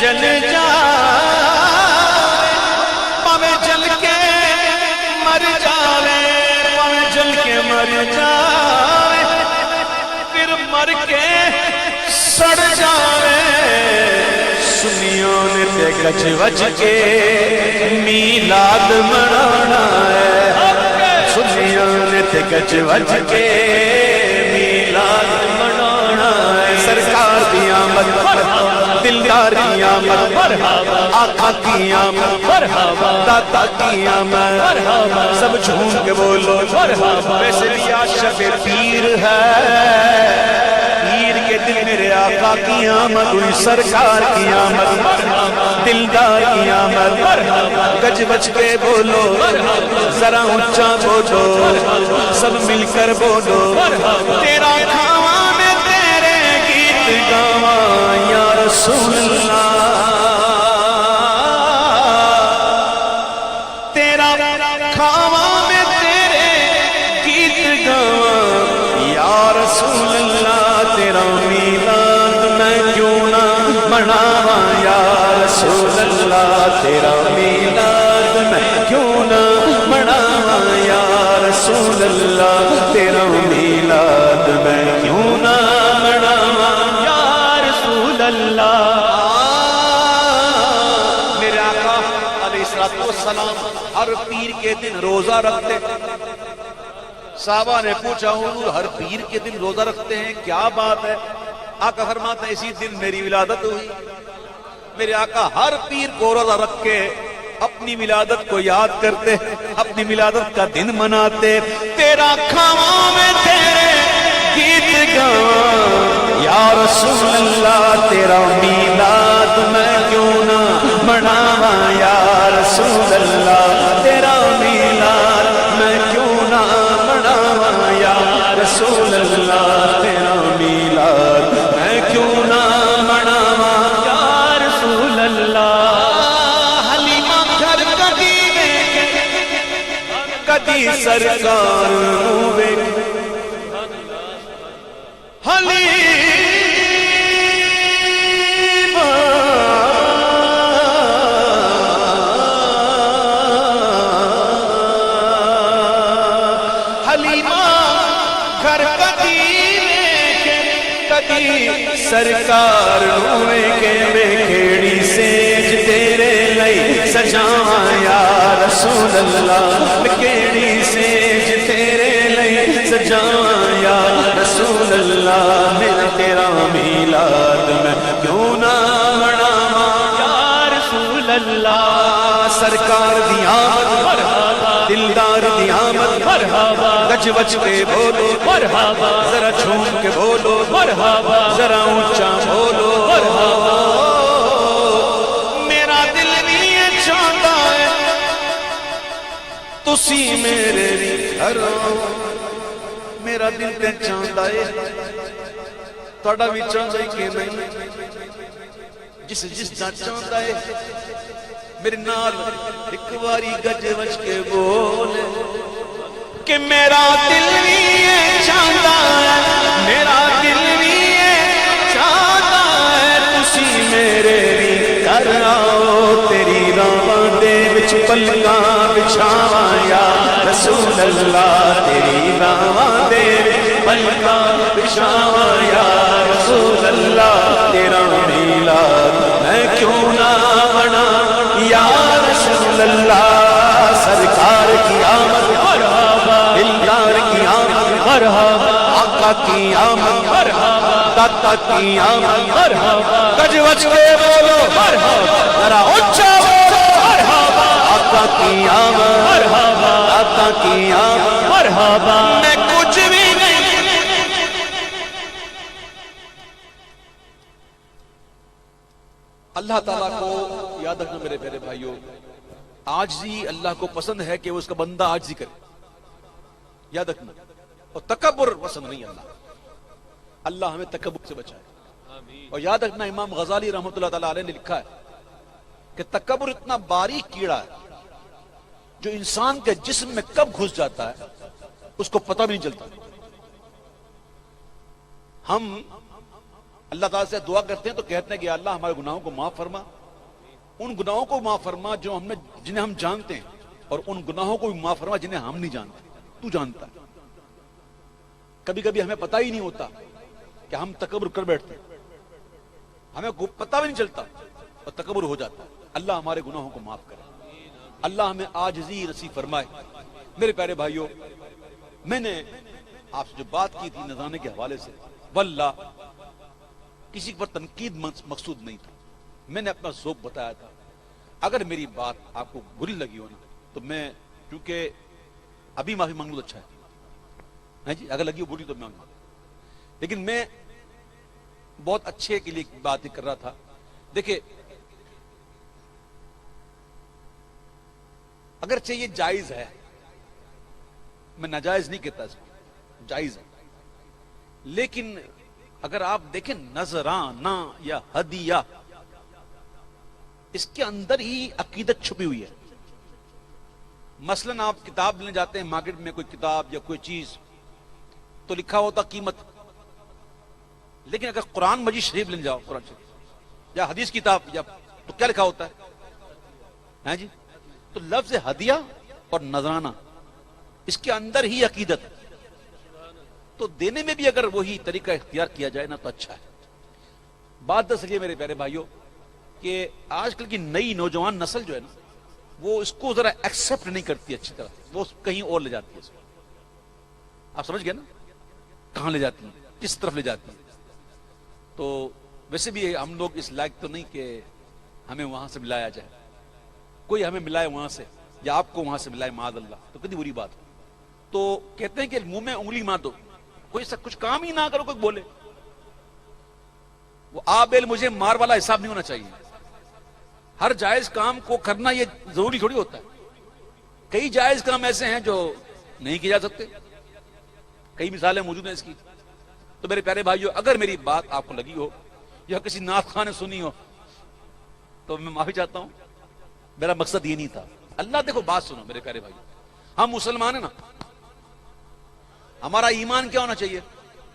جل جاوے, پاویں جل کے مر جاوے. پاویں جل کے مر جاوے, پھر مر کے سڑ جاوے. سنیوں نے تے گج وج کے میلاد منانا ہے. سنیوں نے تے گج وج کے میلاد منانا ہے. سرکار دی آمد, دلدار کی آمد, آقا کی آمد, داتا کی آمد. سب جھوم کے بولو ویسے بھی عاشق پیر ہے. پیر کے دل میرے آقا کی کی آمد ہوئی سرکار کی آمد دلدار کی آمد گج بج کے بولو ذرا اونچا بولو سب مل کر بولو تیرا کھاواں میں تیرے گیت گاواں یا رسول اللہ تیرا کھاواں میں تیرے گیت گاواں یا رسول اللہ تیرا میلاد میں کیوں نہ مناواں یا رسول اللہ تیرا میلاد میں کیوں نہ مناواں یا رسول اللہ تیرا میلاد میں کیوں نہ مناواں یا رسول اللہ میرے آقا علیہ السلام ہر پیر کے دن روزہ رکھتے صحابہ نے پوچھا حضور ہر پیر کے دن روزہ رکھتے ہیں کیا بات ہے آقا فرماتا ہے اسی دن میری ولادت ہوئی میرے آقا ہر پیر کو روزہ رکھ کے اپنی ولادت کو یاد کرتے اپنی ولادت کا دن مناتے تیرا کھاواں میں تیرے گیت گاواں یا رسول اللہ تیرا میلاد میں کیوں نہ مناواں یا رسول اللہ تیرا میلاد میں کیوں نہ مناواں یا رسول اللہ تیرا میلاد میں کیوں نہ مناواں یا رسول اللہ حلیمہ گھر کدی دیکھے کدی سرکار ہوئے سرکار ہوئے کہ میں کھیڑی سیج تیرے لئی سجاواں یا رسول اللہ کھیڑی سیج تیرے لئی سجاواں یا رسول اللہ میرا تیرا میلاد میں کیوں نہ مناواں یا رسول اللہ سرکار دی آمد دلدار دی آمد گج بج کے بولو ذرا جھوم کے بولو ذرا اونچا بولو میرا دل نہیں چاہتا ہے تسی میرے گھر میرا دل تے چاہتا ہے تھوڑا بھی چاہتا ہے کہ نہیں جس دا چاہتا ہے میرے نال ایک باری گج بج کے بولے کہ میرا دل بھی چاہتا ہے میرا دل بھی چاہتا ہے تسی میرے بھی گھر آؤ تیری راواں دے وچ پلکاں بچھاواں یا رسول اللہ تیری راواں دے وچ پلکاں بچھاواں یا رسول اللہ تیرا میلاد میں کیوں نہ مناواں یا رسول اللہ سرکار کی آمد دلدار کی آمد آقا کی آمد داتا کی آمد گج بج کے بولو ذرا اونچا بولو آقا کی آمد داتا کی آمد میں کچھ بھی نہیں اللہ تعالیٰ کو یاد رکھنا میرے پیارے بھائیوں عاجزی اللہ کو پسند ہے کہ وہ اس کا بندہ عاجزی کرے یاد رکھنا اور تکبر پسند نہیں اللہ ہمیں تکبر سے بچائے اور یاد رکھنا امام غزالی رحمۃ اللہ تعالی علیہ نے لکھا ہے کہ تکبر اتنا باریک کیڑا ہے جو انسان کے جسم میں کب گھس جاتا ہے اس کو پتہ بھی نہیں چلتا ہم اللہ تعالیٰ سے دعا کرتے ہیں تو کہتے ہیں کہ اللہ ہمارے گناہوں کو معاف فرما ان گناہوں کو معاف فرما جو جنہیں ہم جانتے ہیں اور ان گناہوں کو بھی معاف فرما جنہیں ہم نہیں جانتے تو جانتا ہے کبھی کبھی ہمیں پتہ ہی نہیں ہوتا کہ ہم تکبر کر بیٹھتے ہیں ہمیں پتہ بھی نہیں چلتا اور تکبر ہو جاتا ہے اللہ ہمارے گناہوں کو معاف کرے اللہ ہمیں عاجزی نصیب فرمائے میرے پیارے بھائیوں میں نے آپ سے جو بات کی تھی نذرانے کے حوالے سے واللہ کسی پر تنقید مقصود نہیں تھا میں نے اپنا ذوق بتایا تھا اگر میری بات آپ کو بری لگی ہو نا تو میں کیونکہ ابھی معافی مانگ لوں تو اچھا ہے جی اگر لگی ہو بری تو میں لیکن میں بہت اچھے کے لیے بات کر رہا تھا. دیکھیں اگرچہ یہ جائز ہے، میں ناجائز نہیں کہتا اس کو، جائز ہے، لیکن اگر آپ دیکھیں نذرانہ یا ہدیہ، اس کے اندر ہی عقیدت چھپی ہوئی ہے. مثلا آپ کتاب لینے جاتے ہیں مارکیٹ میں، کوئی کتاب یا کوئی چیز تو لکھا ہوتا قیمت، لیکن اگر قرآن مجید شریف لینے جاؤ، قرآن شریف یا حدیث کتاب یا تو کیا لکھا ہوتا ہے جی؟ تو لفظ ہدیہ اور نذرانہ اس کے اندر ہی عقیدت، تو دینے میں بھی اگر وہی طریقہ اختیار کیا جائے نا تو اچھا ہے. بات دراصل یہ میرے پیارے بھائیوں کہ آج کل کی نئی نوجوان نسل جو ہے نا وہ اس کو ذرا ایکسپٹ نہیں کرتی اچھی طرح، وہ کہیں اور لے جاتی ہے اس کو. آپ سمجھ گئے نا کہاں لے جاتی ہیں، کس طرف لے جاتی ہیں. تو ویسے بھی ہم لوگ اس لائق تو نہیں کہ ہمیں وہاں سے ملایا جائے، کوئی ہمیں ملائے وہاں سے یا آپ کو وہاں سے ملائے معاذ اللہ، تو کتنی بری بات. تو کہتے ہیں کہ منہ میں انگلی مار دو، کوئی سا کچھ کام ہی نہ کرو کوئی بولے، وہ آبیل مجھے مار والا حساب نہیں ہونا چاہیے. ہر جائز کام کو کرنا یہ ضروری تھوڑی ہوتا ہے. کئی جائز کام ایسے ہیں جو نہیں کیے جا سکتے، کئی مثالیں موجود ہیں اس کی. تو میرے پیارے بھائیو اگر میری بات آپ کو لگی ہو یا کسی نعت خواہ نے سنی ہو تو میں معافی چاہتا ہوں، میرا مقصد یہ نہیں تھا. اللہ دیکھو بات سنو میرے پیارے بھائی، ہم مسلمان ہیں نا، ہمارا ایمان کیا ہونا چاہیے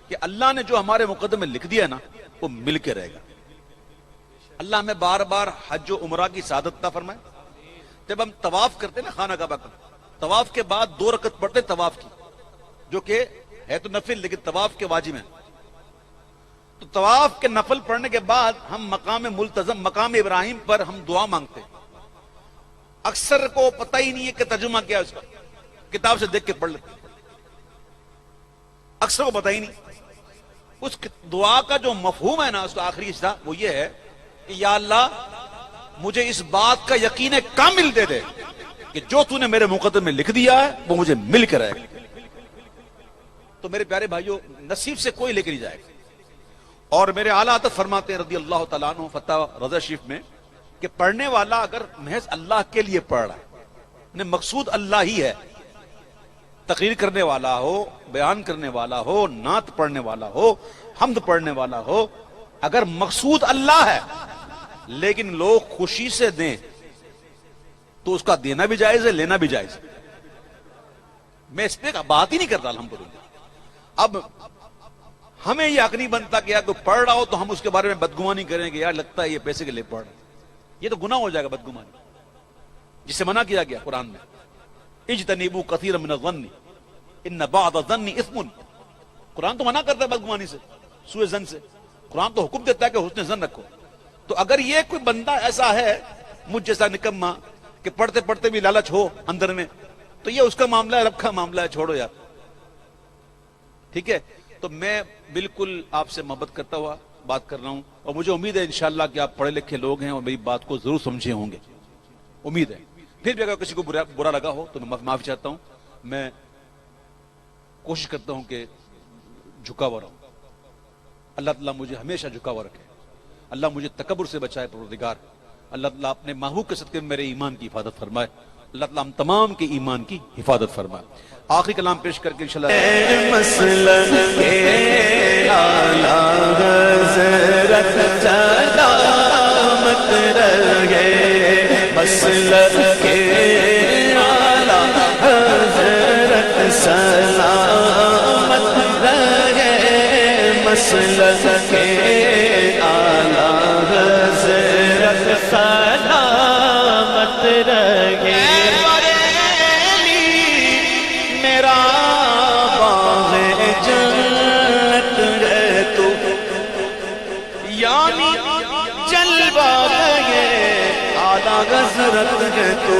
کہ اللہ نے جو ہمارے مقدمے میں لکھ دیا ہے نا وہ مل کے رہے گا. اللہ ہمیں بار بار حج و عمرہ کی سعادت عطا فرمائے. جب ہم طواف کرتے نا خانہ کعبہ کا، طواف کے بعد 2 رکعت پڑھتے طواف کی، جو کہ ہے تو نفل لیکن طواف کے واجب ہیں. تو طواف کے نفل پڑھنے کے بعد ہم مقام ملتزم مقام ابراہیم پر ہم دعا مانگتے ہیں. اکثر کو پتہ ہی نہیں ہے کہ ترجمہ کیا ہے اس کا، کتاب سے دیکھ کے پڑھ لیتے، اکثر کو پتہ ہی نہیں. اس دعا کا جو مفہوم ہے نا، اس کا آخری حصہ وہ یہ ہے کہ یا اللہ مجھے اس بات کا یقین کامل دے دے کہ جو تو نے میرے مقدمے میں لکھ دیا ہے وہ مجھے مل کر رہے گا. تو میرے پیارے بھائیوں نصیب سے کوئی لے کے نہیں جائے گا. اور میرے اعلیٰ حضرت فرماتے ہیں رضی اللہ تعالیٰ عنہ فتح رضا شریف میں کہ پڑھنے والا اگر محض اللہ کے لیے پڑھ رہا ہے، مقصود اللہ ہی ہے، تقریر کرنے والا ہو، بیان کرنے والا ہو، نعت پڑھنے والا ہو، حمد پڑھنے والا ہو، اگر مقصود اللہ ہے لیکن لوگ خوشی سے دیں تو اس کا دینا بھی جائز ہے، لینا بھی جائز ہے. میں اس پہ بات ہی نہیں کرتا الحمدللہ. اب ہمیں یہ حق نہیں بنتا کہ یار کوئی پڑھ رہا ہو تو ہم اس کے بارے میں بدگمانی کریں گے، یار لگتا ہے یہ پیسے کے لیے پڑھ رہا ہے. یہ تو گناہ ہو جائے گا بدگمانی، جس سے منع کیا گیا قرآن میں. اجتنبوا کثیرا من الظن ان بعض الظن اثم. قرآن تو منع کرتا ہے بدگمانی سے، سوء ظن سے. قرآن تو حکم دیتا ہے کہ حسن ظن رکھو. تو اگر یہ کوئی بندہ ایسا ہے مجھ جیسا نکما کہ پڑھتے پڑھتے بھی لالچ ہو اندر میں، تو یہ اس کا معاملہ ہے، رب کا معاملہ ہے، چھوڑو یار. ٹھیک ہے. تو میں بالکل آپ سے محبت کرتا ہوا بات کر رہا ہوں، اور مجھے امید ہے انشاءاللہ کہ آپ پڑھے لکھے لوگ ہیں اور میری بات کو ضرور سمجھے ہوں گے، امید ہے. پھر بھی اگر کسی کو برا لگا ہو تو میں معافی چاہتا ہوں. میں کوشش کرتا ہوں کہ جھکا ہوا رہوں. اللہ تعالیٰ مجھے ہمیشہ جھکا ہوا رکھے. اللہ مجھے تکبر سے بچائے پروردگار. اللہ تعالیٰ اپنے محبوب کے صدقے میں میرے ایمان کی حفاظت فرمائے. اللہ تعالیٰ ہم تمام کے ایمان کی حفاظت فرمائے. آخری کلام پیش کر کے انشاءاللہ مسلک اعلیٰ حضرت سلامت رہے، مسلک اعلیٰ حضرت سلامت رہے، مسلک اعلیٰ حضرت سلامت رہے. حضرت ہے تو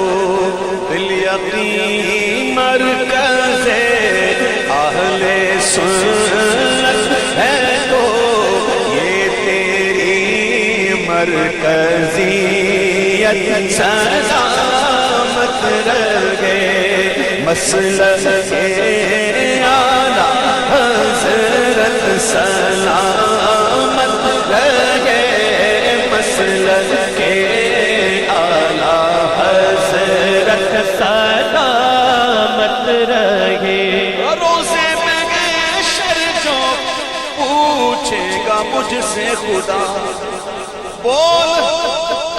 بالیقین مرکز اہل سنت ہے تو یہ تیری مرکزیت سلامت رہے، مسلک اعلیٰ حضرت سلامت پوچھے گا مجھ سے خدا بول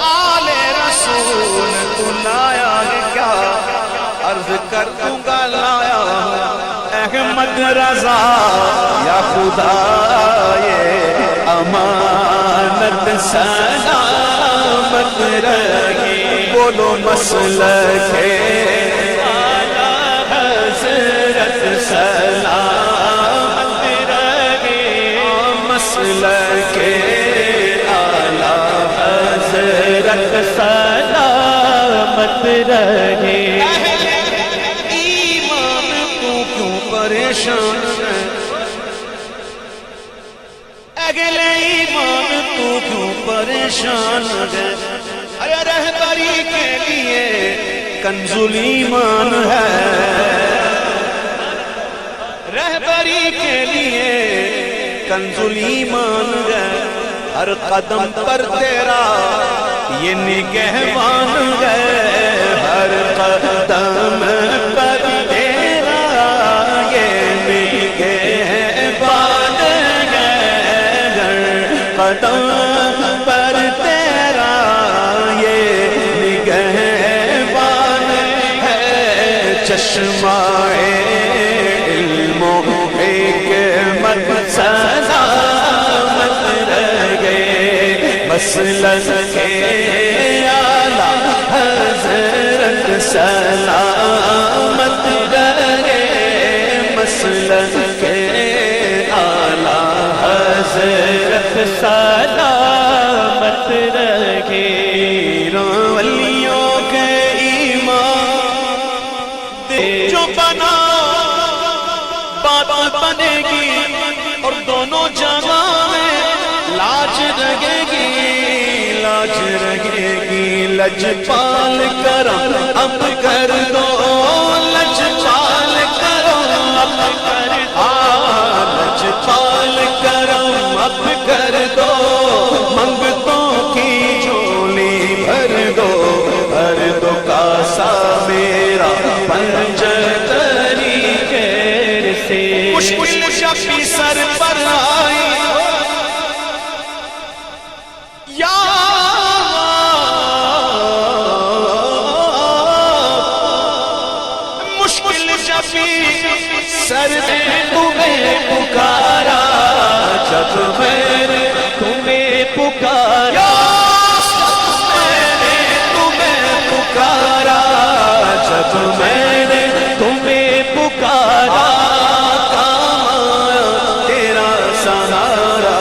آل رسول تو لایا ہے کیا عرض کر دوں گا لایا احمد رضا یا خدا یہ امانت سلامت رہے بولو مسلک اعلیٰ حضرت سلامت رہے مسلک اعلیٰ حضرت سلامت رہے پریشان اگلے ایمان تو کیوں پریشان ہے ارے رہبری کے لیے کنز الایمان ہے رہبری کے لیے کنز الایمان ہے ہر قدم پر تیرا یہ نگہبان ہے ہر قدم پر قدم پر تیرا یہ نگہبان ہے چشمہ علم و حکمت سلامت رہے مسلک اعلیٰ حضرت سلامت رہے مسلک اعلیٰ حضرت سلامت رکھے ولیوں کے ایمان جو بنا بات بنے گی اور دونوں جگہ میں لاج رہے گی لاج رہے گی لجپال کرم اب کر دو لجپال کرم اب کر دو لجپال کرم اب کر دو منگتوں کی جھولی بھر دو کاسا میرا پنجتری خیر سے مشکل شفی سر پر آئی یا مشکل شفی سر میں تمہیں پکارا جب میں نے تمہیں پکارا میں نے تمہیں پکارا جب میں نے تمہیں پکارا کام آیا تیرا سہارا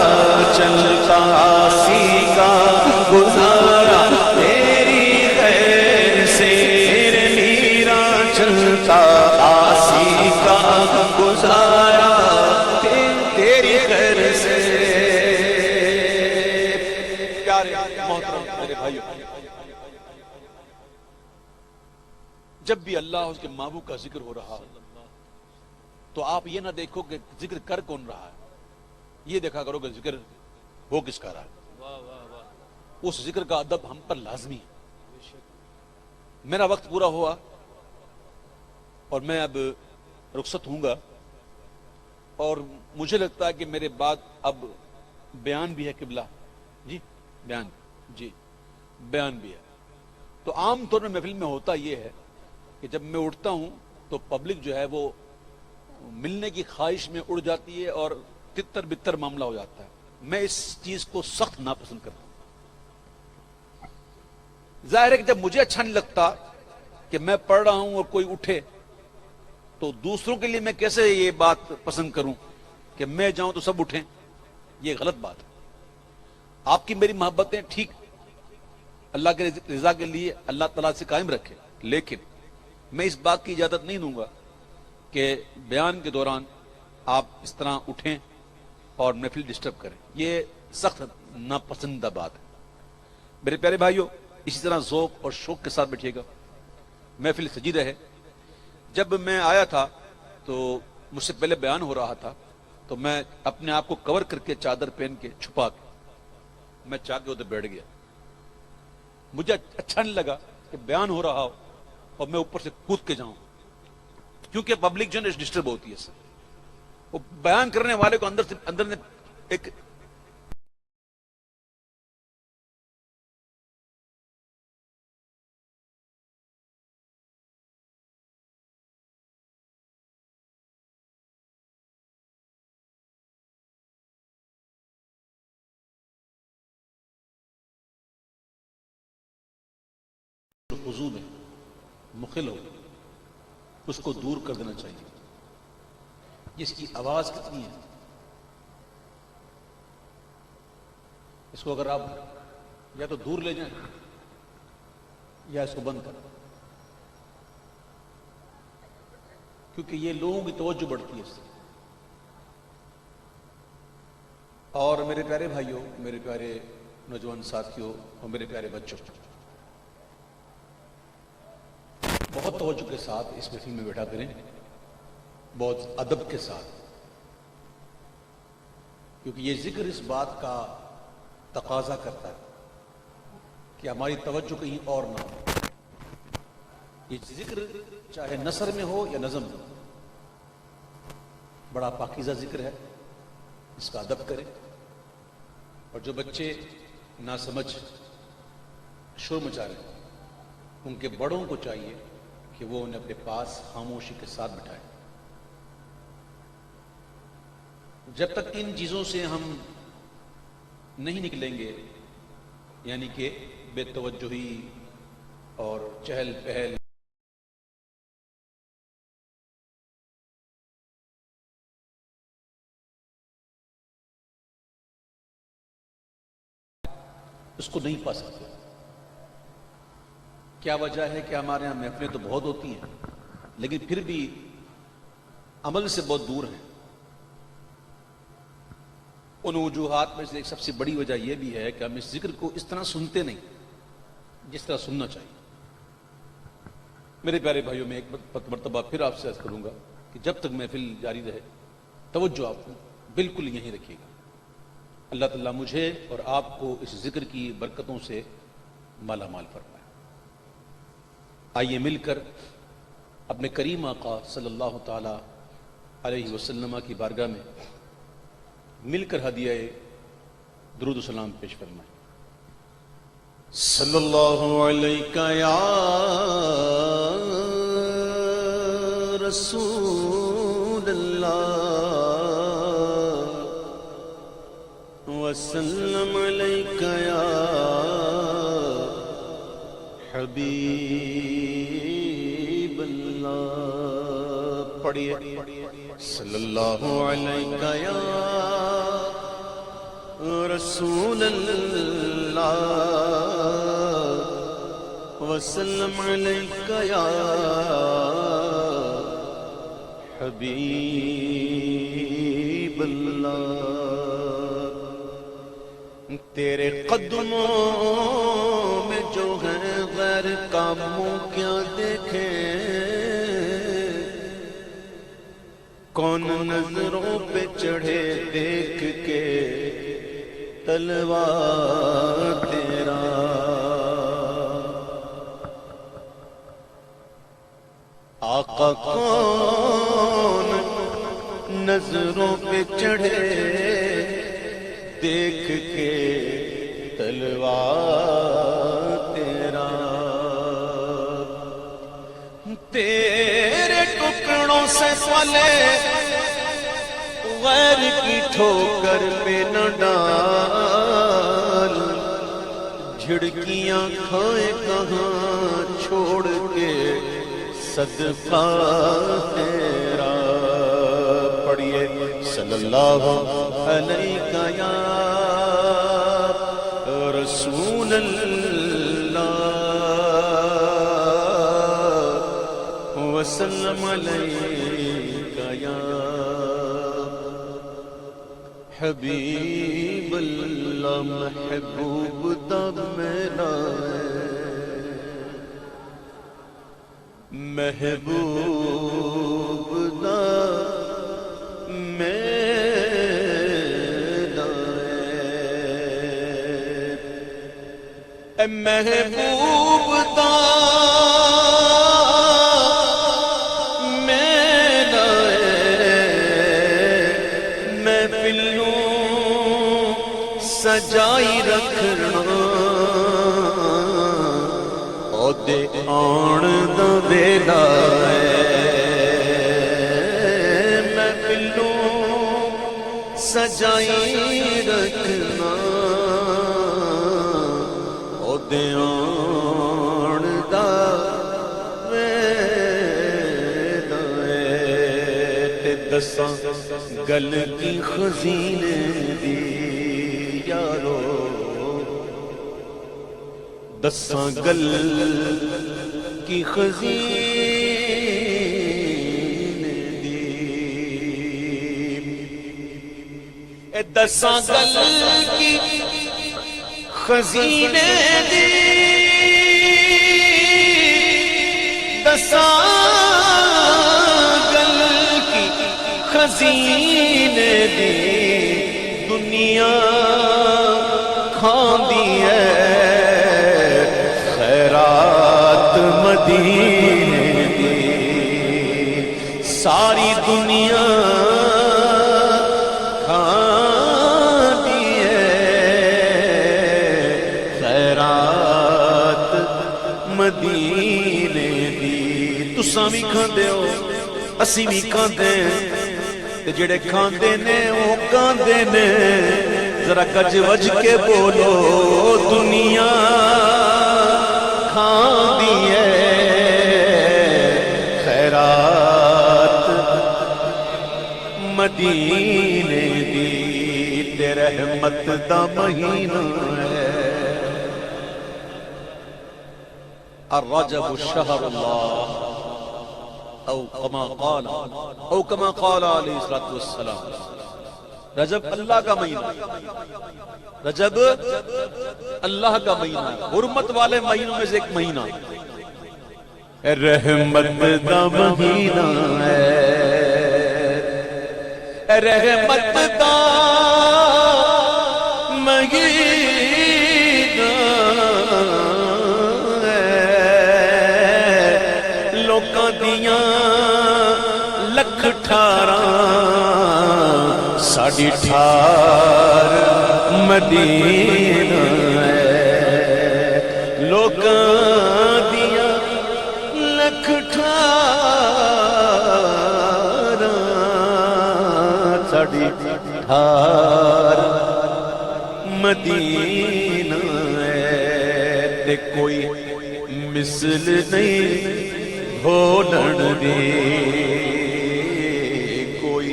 چلتا آسی کا گزارا تیری خیر سے میرا چلتا آسی کا گزارا تیری خیر سے پیارے محترم میرے بھائیو جب بھی اللہ اس کے محبوب کا ذکر ہو رہا تو آپ یہ نہ دیکھو کہ ذکر کر کون رہا ہے یہ دیکھا کرو کہ ذکر ہو کس کا رہا ہے اس ذکر کا ادب ہم پر لازمی ہے میرا وقت پورا ہوا اور میں اب رخصت ہوں گا اور مجھے لگتا ہے کہ میرے بعد اب بیان بھی ہے قبلہ جی بیان بھی ہے تو عام طور میں محفل میں ہوتا یہ ہے کہ جب میں اٹھتا ہوں تو پبلک جو ہے وہ ملنے کی خواہش میں اڑ جاتی ہے اور تتر بتر معاملہ ہو جاتا ہے میں اس چیز کو سخت ناپسند کرتا ہوں ظاہر ہے کہ جب مجھے اچھا نہیں لگتا کہ میں پڑھ رہا ہوں اور کوئی اٹھے تو دوسروں کے لیے میں کیسے یہ بات پسند کروں کہ میں جاؤں تو سب اٹھیں یہ غلط بات ہے آپ کی میری محبتیں ٹھیک اللہ کے رضا کے لیے اللہ تعالیٰ سے قائم رکھے لیکن میں اس بات کی اجازت نہیں دوں گا کہ بیان کے دوران آپ اس طرح اٹھیں اور محفل ڈسٹرب کریں یہ سخت ناپسندہ بات ہے میرے پیارے بھائیوں اسی طرح ذوق اور شوق کے ساتھ بیٹھیے گا محفل سجی رہے جب میں آیا تھا تو مجھ سے پہلے بیان ہو رہا تھا تو میں اپنے آپ کو کور کر کے چادر پہن کے چھپا کے میں چاہ کے ادھر بیٹھ گیا مجھے اچھا نہیں لگا کہ بیان ہو رہا ہو اور میں اوپر سے کود کے جاؤں کیونکہ پبلک جو ہے ڈسٹرب ہوتی ہے سر وہ بیان کرنے والے کو اندر سے ایک وضو میں مخل ہو اس کو دور کر دینا چاہیے. اس کی آواز کتنی ہے، اس کو اگر آپ یا تو دور لے جائیں یا اس کو بند کر دیں، کیونکہ یہ لوگوں کی توجہ بڑھتی ہے اس سے. اور میرے پیارے بھائیوں، میرے پیارے نوجوان ساتھیوں اور میرے پیارے بچوں، بہت توجہ کے ساتھ اس محفل میں بیٹھا کریں، بہت ادب کے ساتھ، کیونکہ یہ ذکر اس بات کا تقاضا کرتا ہے کہ ہماری توجہ کہیں اور نہ ہو. یہ ذکر چاہے نثر میں ہو یا نظم میں ہو، بڑا پاکیزہ ذکر ہے، اس کا ادب کریں. اور جو بچے ناسمجھ شور مچا رہے ہیں، ان کے بڑوں کو چاہیے کہ وہ انہیں اپنے پاس خاموشی کے ساتھ بٹھائیں. جب تک ان چیزوں سے ہم نہیں نکلیں گے، یعنی کہ بے توجہی اور چہل پہل، اس کو نہیں پا سکتے. کیا وجہ ہے کہ ہمارے یہاں محفلیں تو بہت ہوتی ہیں لیکن پھر بھی عمل سے بہت دور ہیں. ان وجوہات میں سے ایک سب سے بڑی وجہ یہ بھی ہے کہ ہم اس ذکر کو اس طرح سنتے نہیں جس طرح سننا چاہیے. میرے پیارے بھائیوں، میں ایک مرتبہ پھر آپ سے عرض کروں گا کہ جب تک محفل جاری رہے توجہ آپ بالکل یہیں رکھیے گا. اللہ تعالیٰ مجھے اور آپ کو اس ذکر کی برکتوں سے مالا مال فرمائے. آئیے مل کر اپنے کریم آقا صلی اللہ تعالی علیہ وسلم کی بارگاہ میں مل کر ہدیہ درود و سلام پیش فرمائیں. صلی اللہ علیہ یا رسول اللہ وسلم علیک یا حبیب اللہ. پڑھیے صلی اللہ علیہ یا رسول اللہ وسلم علیک یا حبیب اللہ. تیرے قدموں میں جو ہے غیر کاموں کیا دیکھیں، کون نظروں پہ چڑھے دیکھ کے تلوار تیرا. آقا کون نظروں پہ چڑھے دیکھ کے تلوار تیرا. تیرے ٹکڑوں سے پلے غیر کی ٹھوکر پہ نہ ڈال، جھڑکیاں کھائے کہاں چھوڑ کے صدقہ تیرا. پڑھیے صلی اللہ علیہ یا رسول اللہ وسلم علیہ یا حبیب اللہ. محبوب دا میرا محبوب دا میرا اے محبوب دا میرا محفلوں سجائی رکھنا اودے آن دا ویلا میں پلو سجائی رکھنا اودے آن دا ویلا تے دساں گل کی خزینے دی یارو دساں گل کی خزینے دی اے دساں گل کی خزینے دی دساں گل کی خزینے دی دنیا کھاندی ہے خیرات مدینے دی ساری دنیا کھاندی ہے خیرات مدینے دی تساں بھی کھاندے ہو اسی بھی کھاندے تے جڑے کھاندے نے وہ کھاندے نے ذرا گج وج کے بولو دنیا کھاندی ہے خیرات مدینے دی تے رحمت دا مہینہ ہے الرجب شہر اللہ او کما قال علیہ الصلوۃ والسلام رجب اللہ کا مہینہ رجب اللہ کا مہینہ حرمت والے مہینوں میں سے ایک مہینہ رحمت دا مہینہ ہے رحمت دا مہینہ ہے لوکاں دیاں لکھ ٹھاراں ساڑی ٹھار مدینہ ہے لوکاں دیاں لکھ ٹھاراں ساڑی ٹھار مدینہ ہے تے کوئی مثل نہیں بولن دی کوئی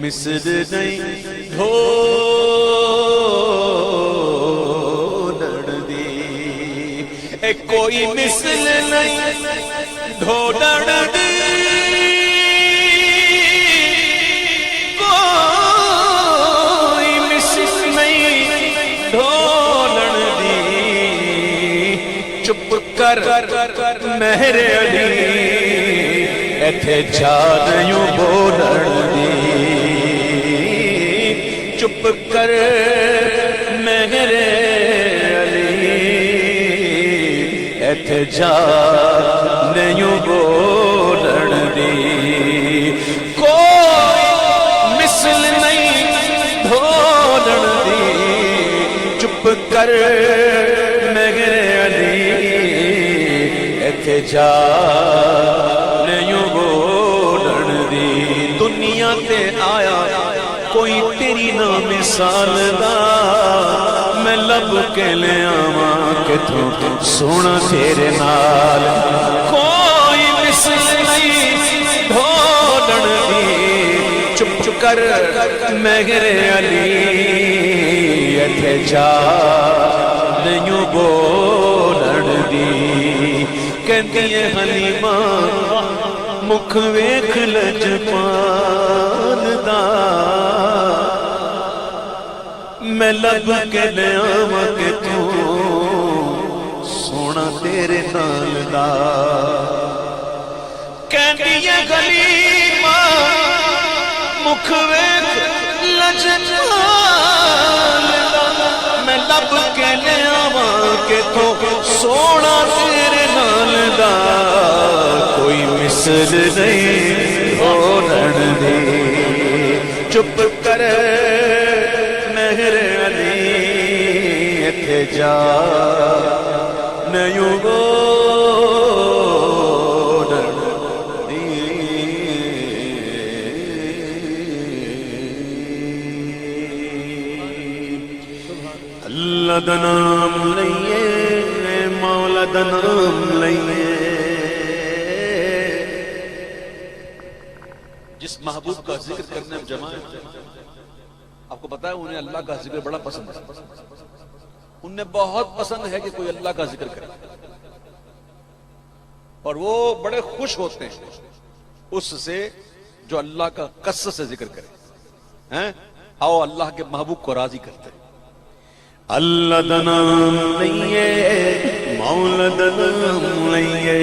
مثل نہیں ڈھولن دی اے کوئی مثل نہیں ڈھولن دی کوئی مثل نہیں ڈھولن دی چپ کر مہر علی ایتھے جان یوں بولن دی چپ کر مہر علی ایتھے جان یوں بولن دی کوئی مثل نہیں ڈھولن دی چپ کر مہر علی ایتھے جان یوں بولن دی دنیا تے آیا کوئی تیری نا مثال دا میں لب کے لے آواں کہ تو سونا تیرے نال کوئی مثل نہیں ڈھولن دی چپ چپ کر مہر علی ایتھے جان یوں بولن دی کہندی ہے حلیمہ مکھ ویکھ لجپال دا میں لب کے لے آواں کہ تو سونا تیرے نال دا کہندی ہے حلیمہ مکھ ویکھ لجپال دا میں لب کے لے آواں کہ تو سونا تیرے نال دا کوئی مثل نہیں بولن دی چپ کر مہر علی تے جا نیو گو اللہ دا نام لئیے مولا دا نام لئیے. جس محبوب کا ذکر کرنے میں جماعت، آپ کو پتا ہے انہیں اللہ کا ذکر بڑا پسند ہے. انہیں بہت پسند ہے کہ کوئی اللہ کا ذکر کرے، اور وہ بڑے خوش ہوتے ہیں اس سے جو اللہ کا کثرت سے ذکر کرے. آؤ اللہ کے محبوب کو راضی کرتے ہیں. اللہ دا نام لئیے مولا دا نام لئیے،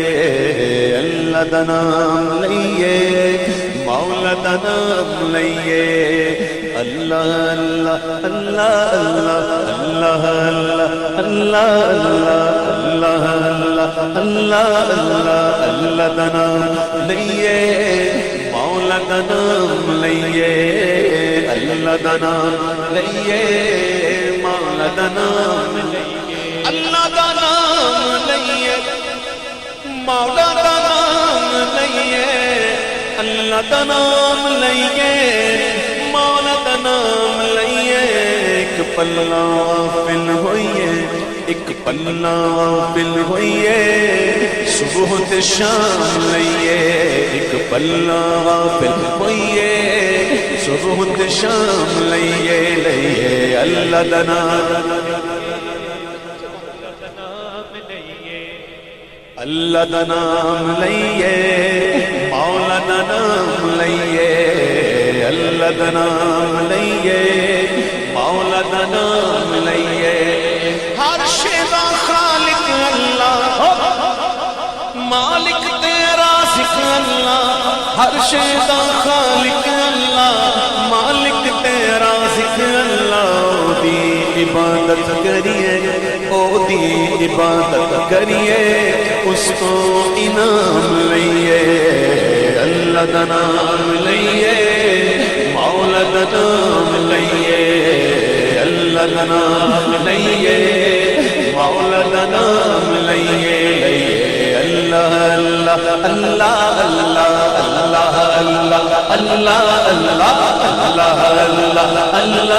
اللہ دا نام لئیے مولا دا نام لئیے. اللہ اللہ اللہ اللہ اللہ اللہ اللہ اللہ اللہ اللہ دا نام لئیے مولا دا نام لئیے. اللہ دا نام لئیے مولا دا نام لئیے. اللہ دا نام لئیے مولا دا نام لئیے. اللہ دا نام لئیے مولا دا نام لئیے. ایک پلہ غافل ہوئیے ایک پلہ غافل ہوئیے صبح تے شام لئیے. ایک پلہ غافل ہوئیے صبح تے شام لئیے لئیے. اللہ دا نام لئیے اللہ دا نام لئیے مولا دا نام لئیے. اللہ دا نام لئیے مولا دا نام لئیے. ہر شے دا خالق اللہ مالک تے رازق اللہ. ہر شے دا خالق اللہ مالک تے رازق اللہ. دی عبادت کریے او دی عبادت کریے اس کو انعام لئیے. اللہ دا نام لئیے مولا دا نام لئیے. اللہ دا نام لئیے مولا دا نام لئیے لئیے. اللہ اللہ اللہ اللہ اللہ اللہ اللہ اللہ اللہ اللہ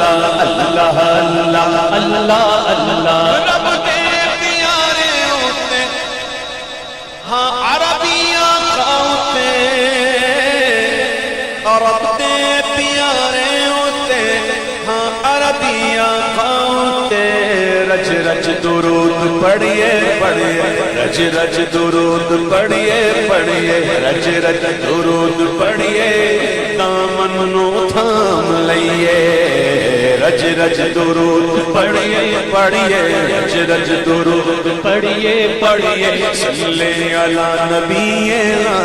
اللہ اللہ اللہ اللہ. رب دے پیارے ہوتے ہاں عربیاں کھاتے. رب دے پیارے ہوتے ہاں عربیاں کھاتے. رج رج درود پڑھیے پڑھیے رج رج درود پڑھیے پڑھیے رج رج درود پڑھیے دامن نو تھام لئیے. رج رج درود پڑھیے پڑھیے رج رج درود پڑھیے پڑھیے. صلی علی نبینا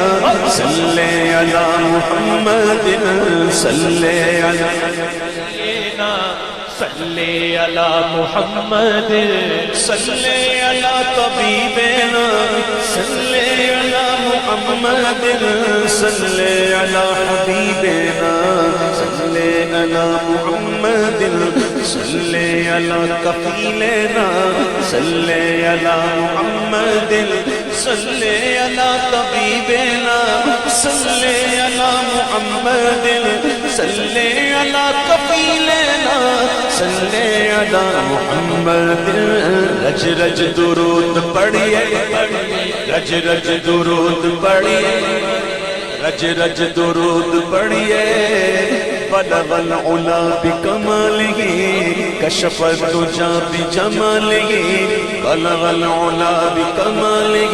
صلی علی محمد صلی علی نبینا صلی علی محمد صلی علی طبیبنا صلی علی محمد صلی علی حبیبنا صلی علی محمد صلی علی کفیلنا صلی علی محمد صلی علی طبیبنا صلی علی محمد صلی علی کفیلنا صلی علی محمد. رج رج درود پڑھیے رج رج درود پڑھیے رج رج درود پڑھیے. بلغ العلا بکمالہ کشف الدجا بجمالہ. بلغ العلا بکمالہ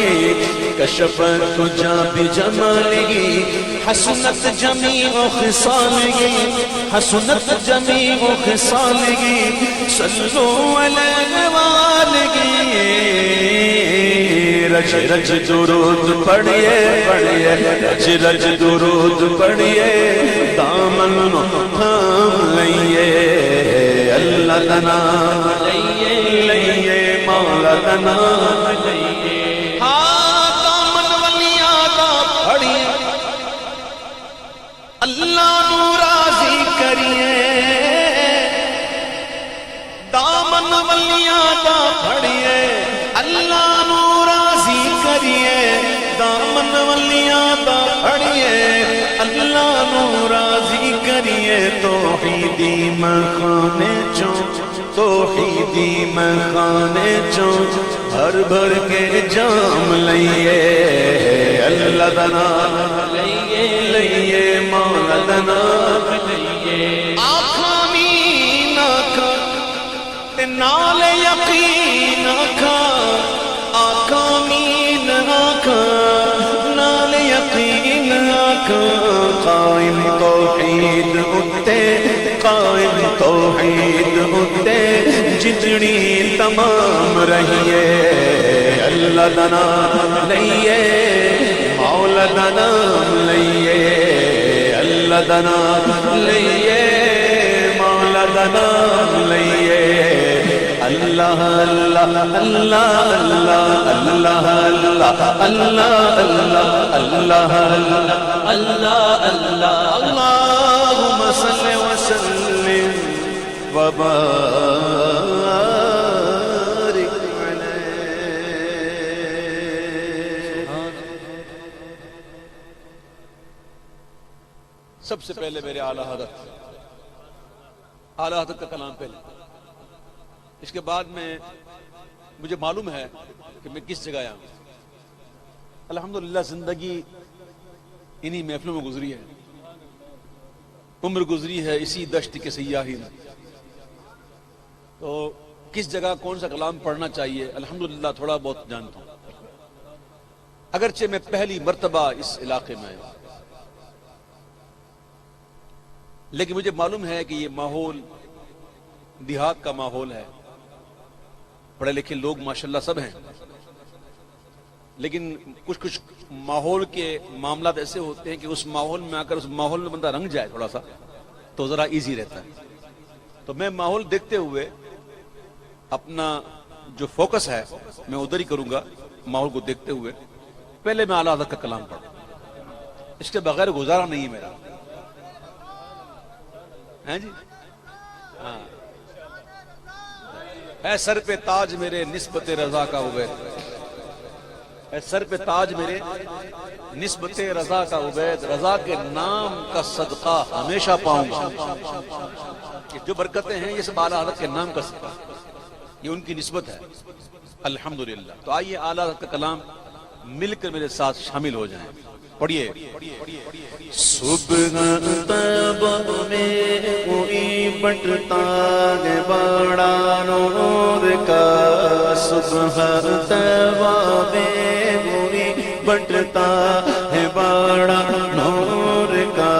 کشف الدجا بجمالہ. حسنت جمیع خصالہ حسنت جمیع خصالہ. صلو علیہ وآلہ. رج رج درود پڑھیے پڑھیے رج رج درود پڑھیے دامن تھام لئیے. اللہ دا نام لئیے لئیے مولا دا نام لئیے. ہاں دامن ولیاں دا پڑھیے اللہ نو راضی کریے. دامن ولیاں کریے توحیدی مخانے چوں توحیدی مخانے چوں بھر بھر کے جام لئیے اللہ دا نام لئیے مولا دا نام آکھاں مین آکھاں تے نال یقین آکھاں آکھاں مین آکھاں نال یقین آکھاں قائم توحید اتے قائم توحید اتے جتنی تمام رہیے اللہ دا نام لئیے مولا دا نام لئیے اللہ دا نام لئیے مولا دا نام لئیے اللہ اللہ اللہ اللہ اللہ اللہ اللہ اللہ اللہ اللہم صلی وسلم وبارک علیہ. سب سے پہلے میرے اعلیٰ حضرت کا کلام پہلے، اس کے بعد میں مجھے معلوم ہے کہ میں کس جگہ آیا ہوں. الحمدللہ زندگی انہی محفلوں میں گزری ہے، عمر گزری ہے اسی دشت کے سیاحی میں. تو کس جگہ کون سا کلام پڑھنا چاہیے الحمدللہ تھوڑا بہت جانتا ہوں، اگرچہ میں پہلی مرتبہ اس علاقے میں آیا، لیکن مجھے معلوم ہے کہ یہ ماحول دیہات کا ماحول ہے، پڑھے لکھے لوگ ماشاءاللہ سب ہیں، لیکن کچھ ماحول کے معاملات ایسے ہوتے ہیں کہ اس ماحول میں آ کر اس ماحول میں بندہ رنگ جائے تھوڑا سا تو ذرا ایزی رہتا ہے. تو میں ماحول دیکھتے ہوئے اپنا جو فوکس ہے میں ادھر ہی کروں گا، ماحول کو دیکھتے ہوئے. پہلے میں اعلیٰ حضرت کا کلام پڑھوں، اس کے بغیر گزارا نہیں ہے میرا. ہیں جی ہاں، اے سر پہ تاج میرے نسبت رضا کا عبید، اے سر پہ تاج میرے نسبت رضا کا عبید، رضا کے نام کا صدقہ ہمیشہ پاؤں گا. جو برکتیں ہیں یہ سب اعلیٰ حضرت کے نام کا صدقہ، یہ ان کی نسبت ہے الحمدللہ. تو آئیے اعلیٰ حضرت کا کلام مل کر میرے ساتھ شامل ہو جائیں. پڑھیے. صبح طیبہ میں کوئی بٹتا ہے بڑا نور کا، صبح طیبہ میں کوئی بٹتا ہے بڑا نور کا،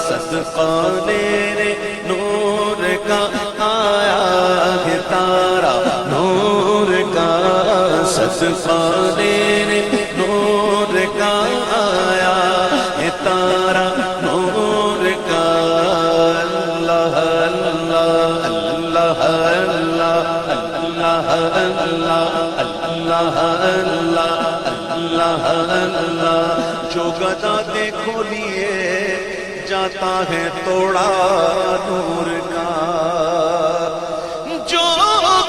صدقہ میرے نور کا آیا ہے تارا نور کا، صدقہ میرے نور کا آیا ہے تارا نور کا. اللہ اللہ اللہ اللہ اللہ اللہ اللہ اللہ. جو گدا دیکھو لیے جاتا ہے توڑا نور کا، جو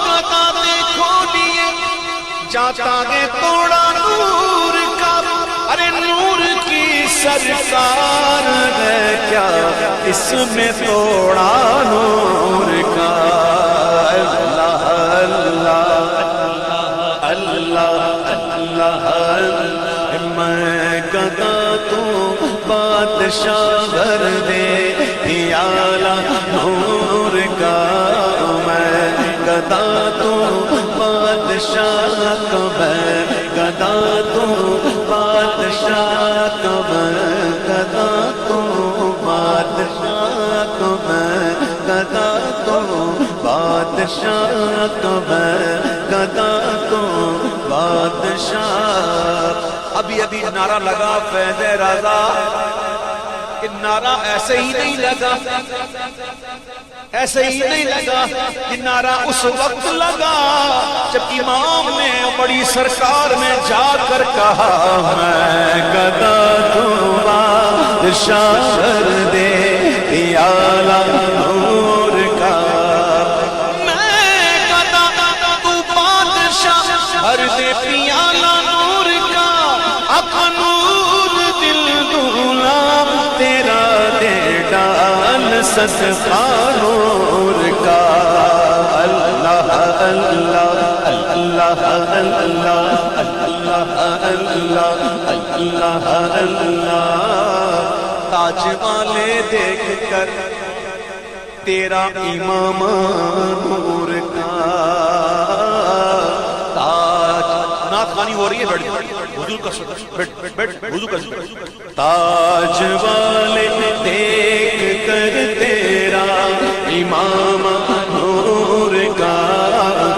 گدا دیکھو لیے جاتا ہے توڑا نور کا. ارے نور کی سرکار ہے کیا اس میں توڑا نور کا. اللہ اللہ اللہ اللہ میں گدا تو بادشاہ بھر دے پیالہ نور کا، میں گدا تو بادشاہ کا، میں گدا تو بادشاہ کا، میں گدا تو بادشاہ کا، میں گدا تو بادشاہ کا، میں گدا تو بادشاہ. ابھی نعرہ لگا فیض رضا، کہ نعرہ ایسے ہی نہیں لگا، ایسے ہی نہیں لگا، کہ نعرہ اس وقت لگا جب امام نے بڑی سرکار میں جا کر کہا میں گدا تو بادشاہ دے پیالہ نور کا. میں گدا تو بادشاہ بھر دے پیالہ نور کا، اپنا نور دل غلام تیرا دے ڈال صدقہ نور کا اللہ اللہ اللہ اللہ اللہ اللہ اللہ تاج والے دیکھ کر تیرا امام نور کا تاج نعت خوانی ہو رہی ہے حضور کا حضور کا تاج والے دیکھ کر تیرا امام نور کا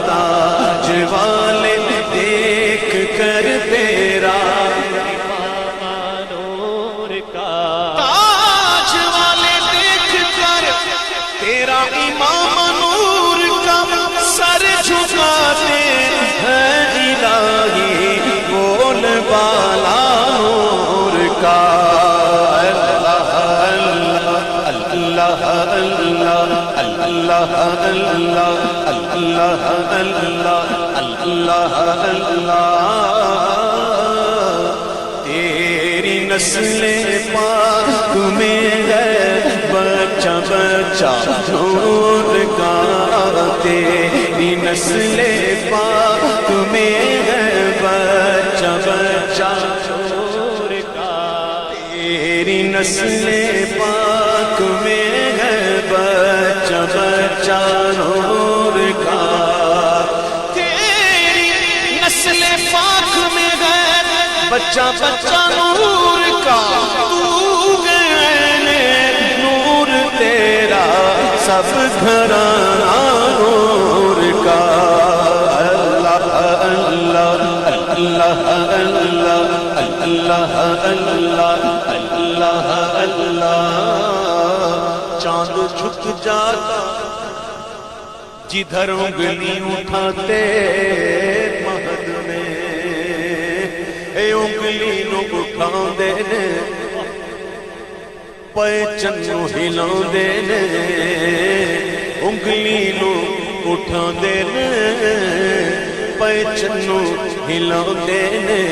تاج والے دیکھ کر تیرا امام نور کا تاج والے دیکھ کر تیرا امام نور کا سر جھکاتے ہیں الہی بول بالا نور کا اللہ اللہ اللہ اللہ اللہ اللہ اللہ اللہ تیری نسل پاک میں ہے بچہ بچہ نور کا تیری نسل پاک میں ہے بچہ بچہ نور کا تیری نسل پاک میں ہے بچہ بچہ نور کا تیری نسل پاک میں ہے بچہ بچہ نور کا تو نور تیرا سب گھرانہ نور کا اللہ اللہ اللہ اللہ اللہ اللہ اللہ اللہ چاند جھک جاتا جدھر انگلی اٹھاتے مہد میں اے انگلی نو اٹھاندے نے پیچن نو ہلاندے نے انگلی نو اٹھاندے نے پیچن نو ہلاندے نے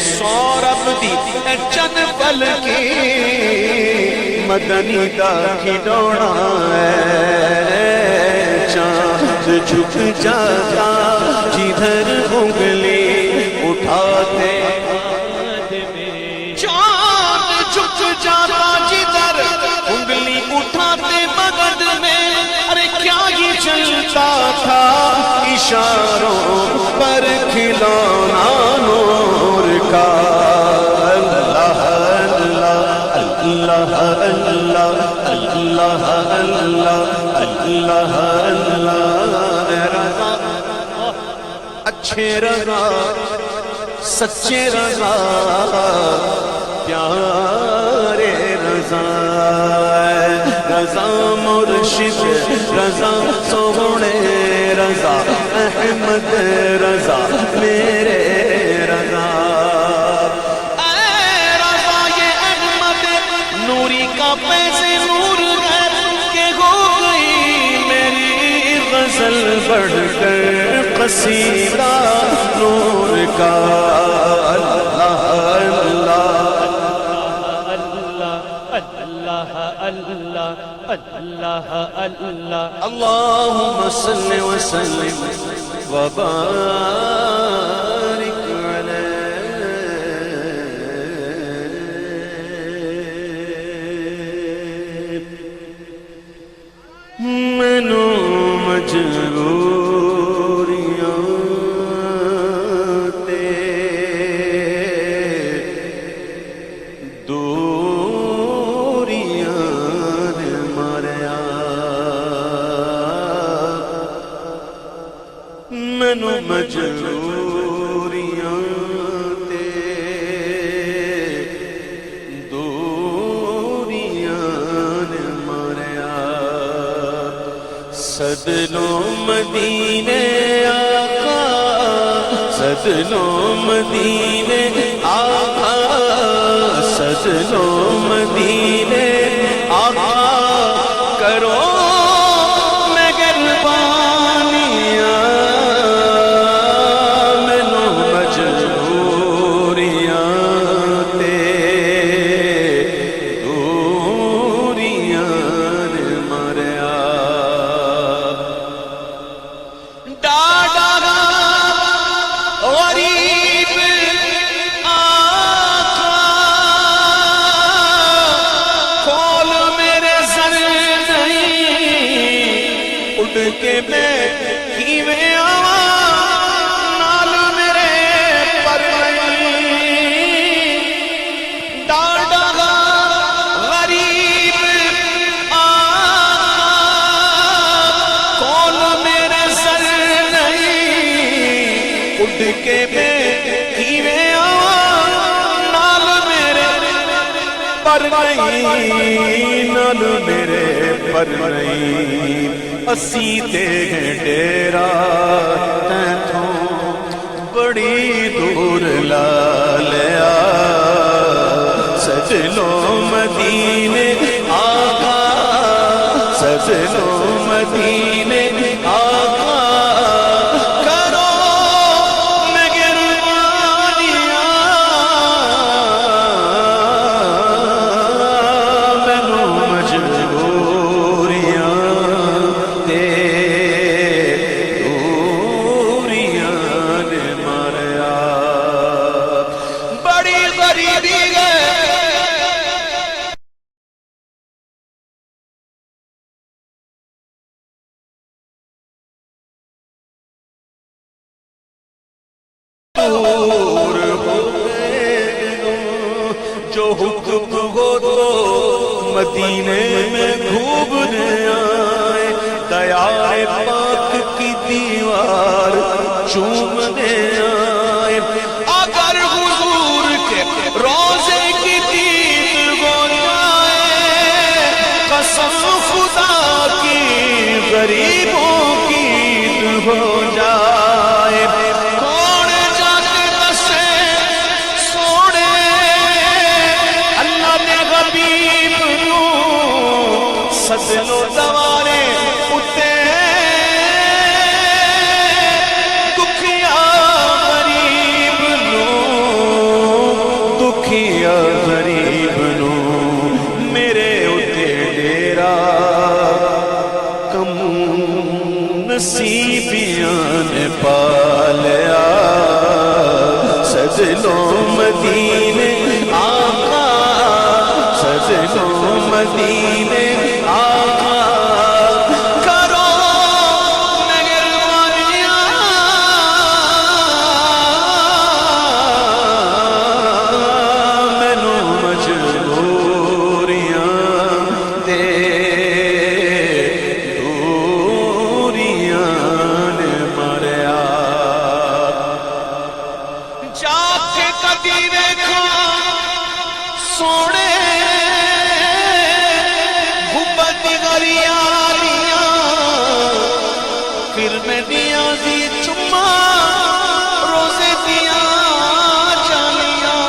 سورب دی چن پل کی مدنی دا کھڈونا ہے چاند جھک جاتا جدھر انگلی اٹھاتے چاند جھک جاتا جدھر انگلی اٹھاتے مگد میں ارے کیا یہ چلتا تھا اشاروں پر کھلونا نور کا اللہ اللہ اللہ اللہ اللہ اللہ اللہ اللہ رضا اچھے رضا سچے رضا پیارے رضا رضا مرشد رضا سونے رضا احمد رضا میرے رضا اے رضا یہ احمد نوری کا پیسے نور ہے کہ ہو گئی میری غزل بڑھ کر قصیدہ نور کا اللہ اللہ اللهم صل وسلم وبارك عليه منو مجبوریاں مینو مجبوریاں تے دوریاں نے ماریا سدنوں مدینے آقا سدنوں مدینے آقا سدنوں مدینے آقا کرو اڑ کے میں کیویں آواں نال میرے پر نہیں ڈاڈا غریب کون میرے سر نہیں اڑ کے میں کیویں آواں نال میرے پر نہیں نال میرے پر نہیں اسی تے ڈیرا تیتھوں بڑی دور لا لیا سجنو مدینے آقا سجنو مدینے آقا کرو مہربانیاں مینوں مجبوریاں تے دوریاں نے ماریا بڑی غریبی ہے دور ہو گئے جو حکم ہو تو مدینے میں گھومنے آئے دیار پاک کی دیوار چومنے آئے اگر حضور کے روزے کی دید ہو جائے قسم خدا کی غریبوں کی عید ہو جائے سجنو دوارے اتے دکھیا غریب نو دکھیا غریب نو میرے اتے ڈیرا کم نصیبیاں نے پالیا سجنو مدینے آقا سجنو مدینے پھر میں دیا دی چما روزے دیا چالیاں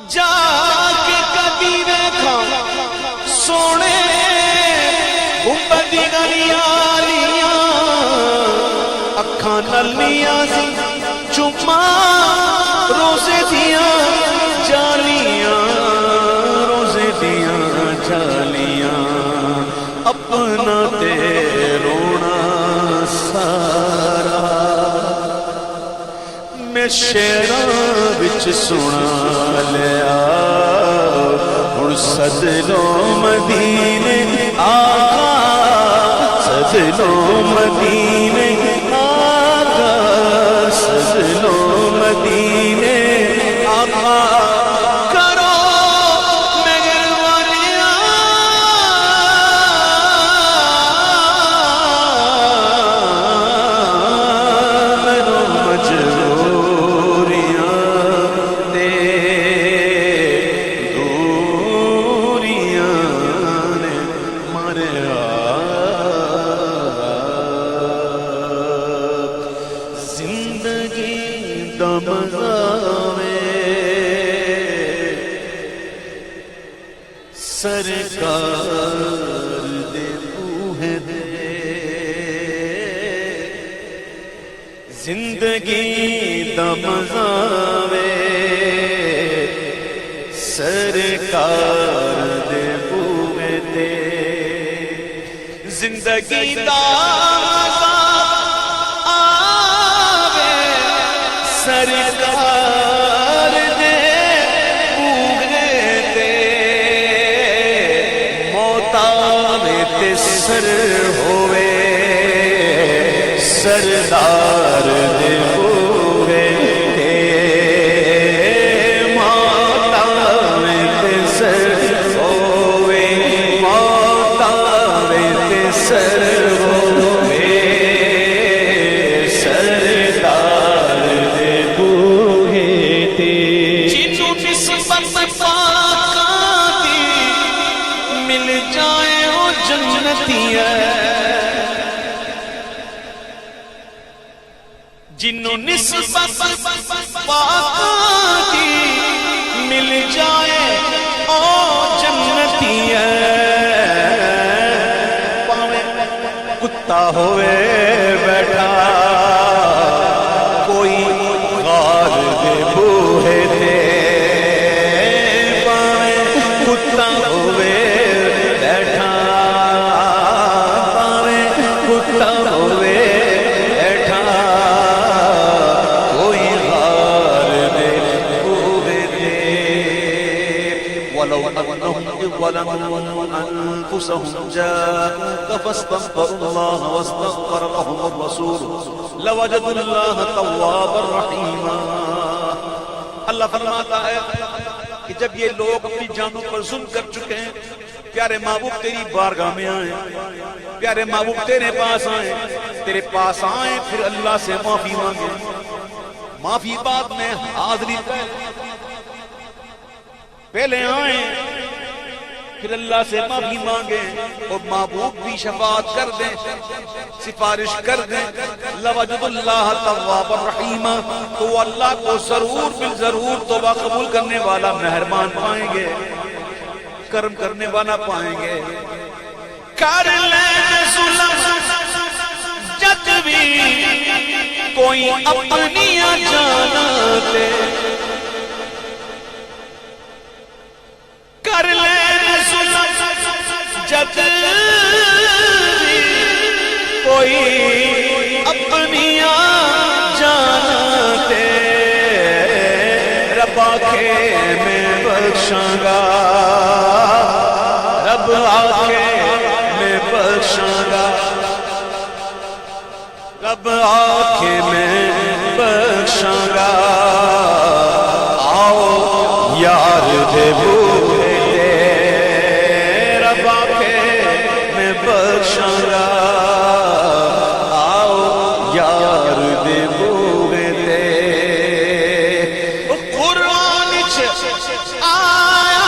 جا کے کبھی دیکھا سونے گنبد گلیاں لیاں اکھاں نلیاں سی چما روزے دیا چالیاں روزے دیا چالیاں اپنا تے رونا سارا میں شعراں وچ سنا لیا ہن سجنو مدینے آقا سجنو مدینے آقا سجنو مدینے آقا سرکار دے بوہے دے زندگی دا مزہ وے سرکار دے بوہے دے زندگی دا مزہ آوے سرکار دے بوہے دے موت آوے تے سر ہووے سردار دے بوہے تے موت آوے تے سر ہووے موت آوے تے سر ہووے سردار دے بوہے تے جنوں نسبت پاکاں دی مل جائے وہ جنتی ہے جنوں نسبت پاکاں دی مل جائے او جنتی ہے پاویں کتا ہوئے بیٹھا کوئی غار دے بوہے تے پاویں کتا ہوئے بیٹھا پاویں کتا ہوئے بیٹھا کوئی غار دے بوہے تے ولو انہم ظلموا انفسهم جاءوك فاستغفروا الله واستغفر لهم الرسول لوجدوا الله توابا رحيما اللہ فرماتا ہے کہ جب یہ لوگ اپنی جانوں پر ظلم کر چکے ہیں پیارے محبوب تیری بارگاہ میں آئیں پیارے محبوب تیرے پاس آئیں تیرے پاس آئیں پھر اللہ سے معافی مانگیں معافی بعد میں حاضری پہلے آئیں پھر اللہ سے معافی مانگیں اور محبوب بھی شفاعت کر دیں سفارش کر دیں لوجد اللہ تواب الرحیم تو اللہ کو ضرور بالضرور توبہ قبول کرنے والا مہربان پائیں گے کرم کرنے والا پائیں گے کر لیں ظلم جد بھی کوئی اپنیاں جانتے کر لیں جب کوئی اپنیاں جانتے رب آکھے میں بخشاں گا رب آکھے میں بخشاں گا رب آکھے میں بخشاں گا آؤ یار دے بوہے بخشاں گا آؤ یار دے بوہے تے قرآن چ آیا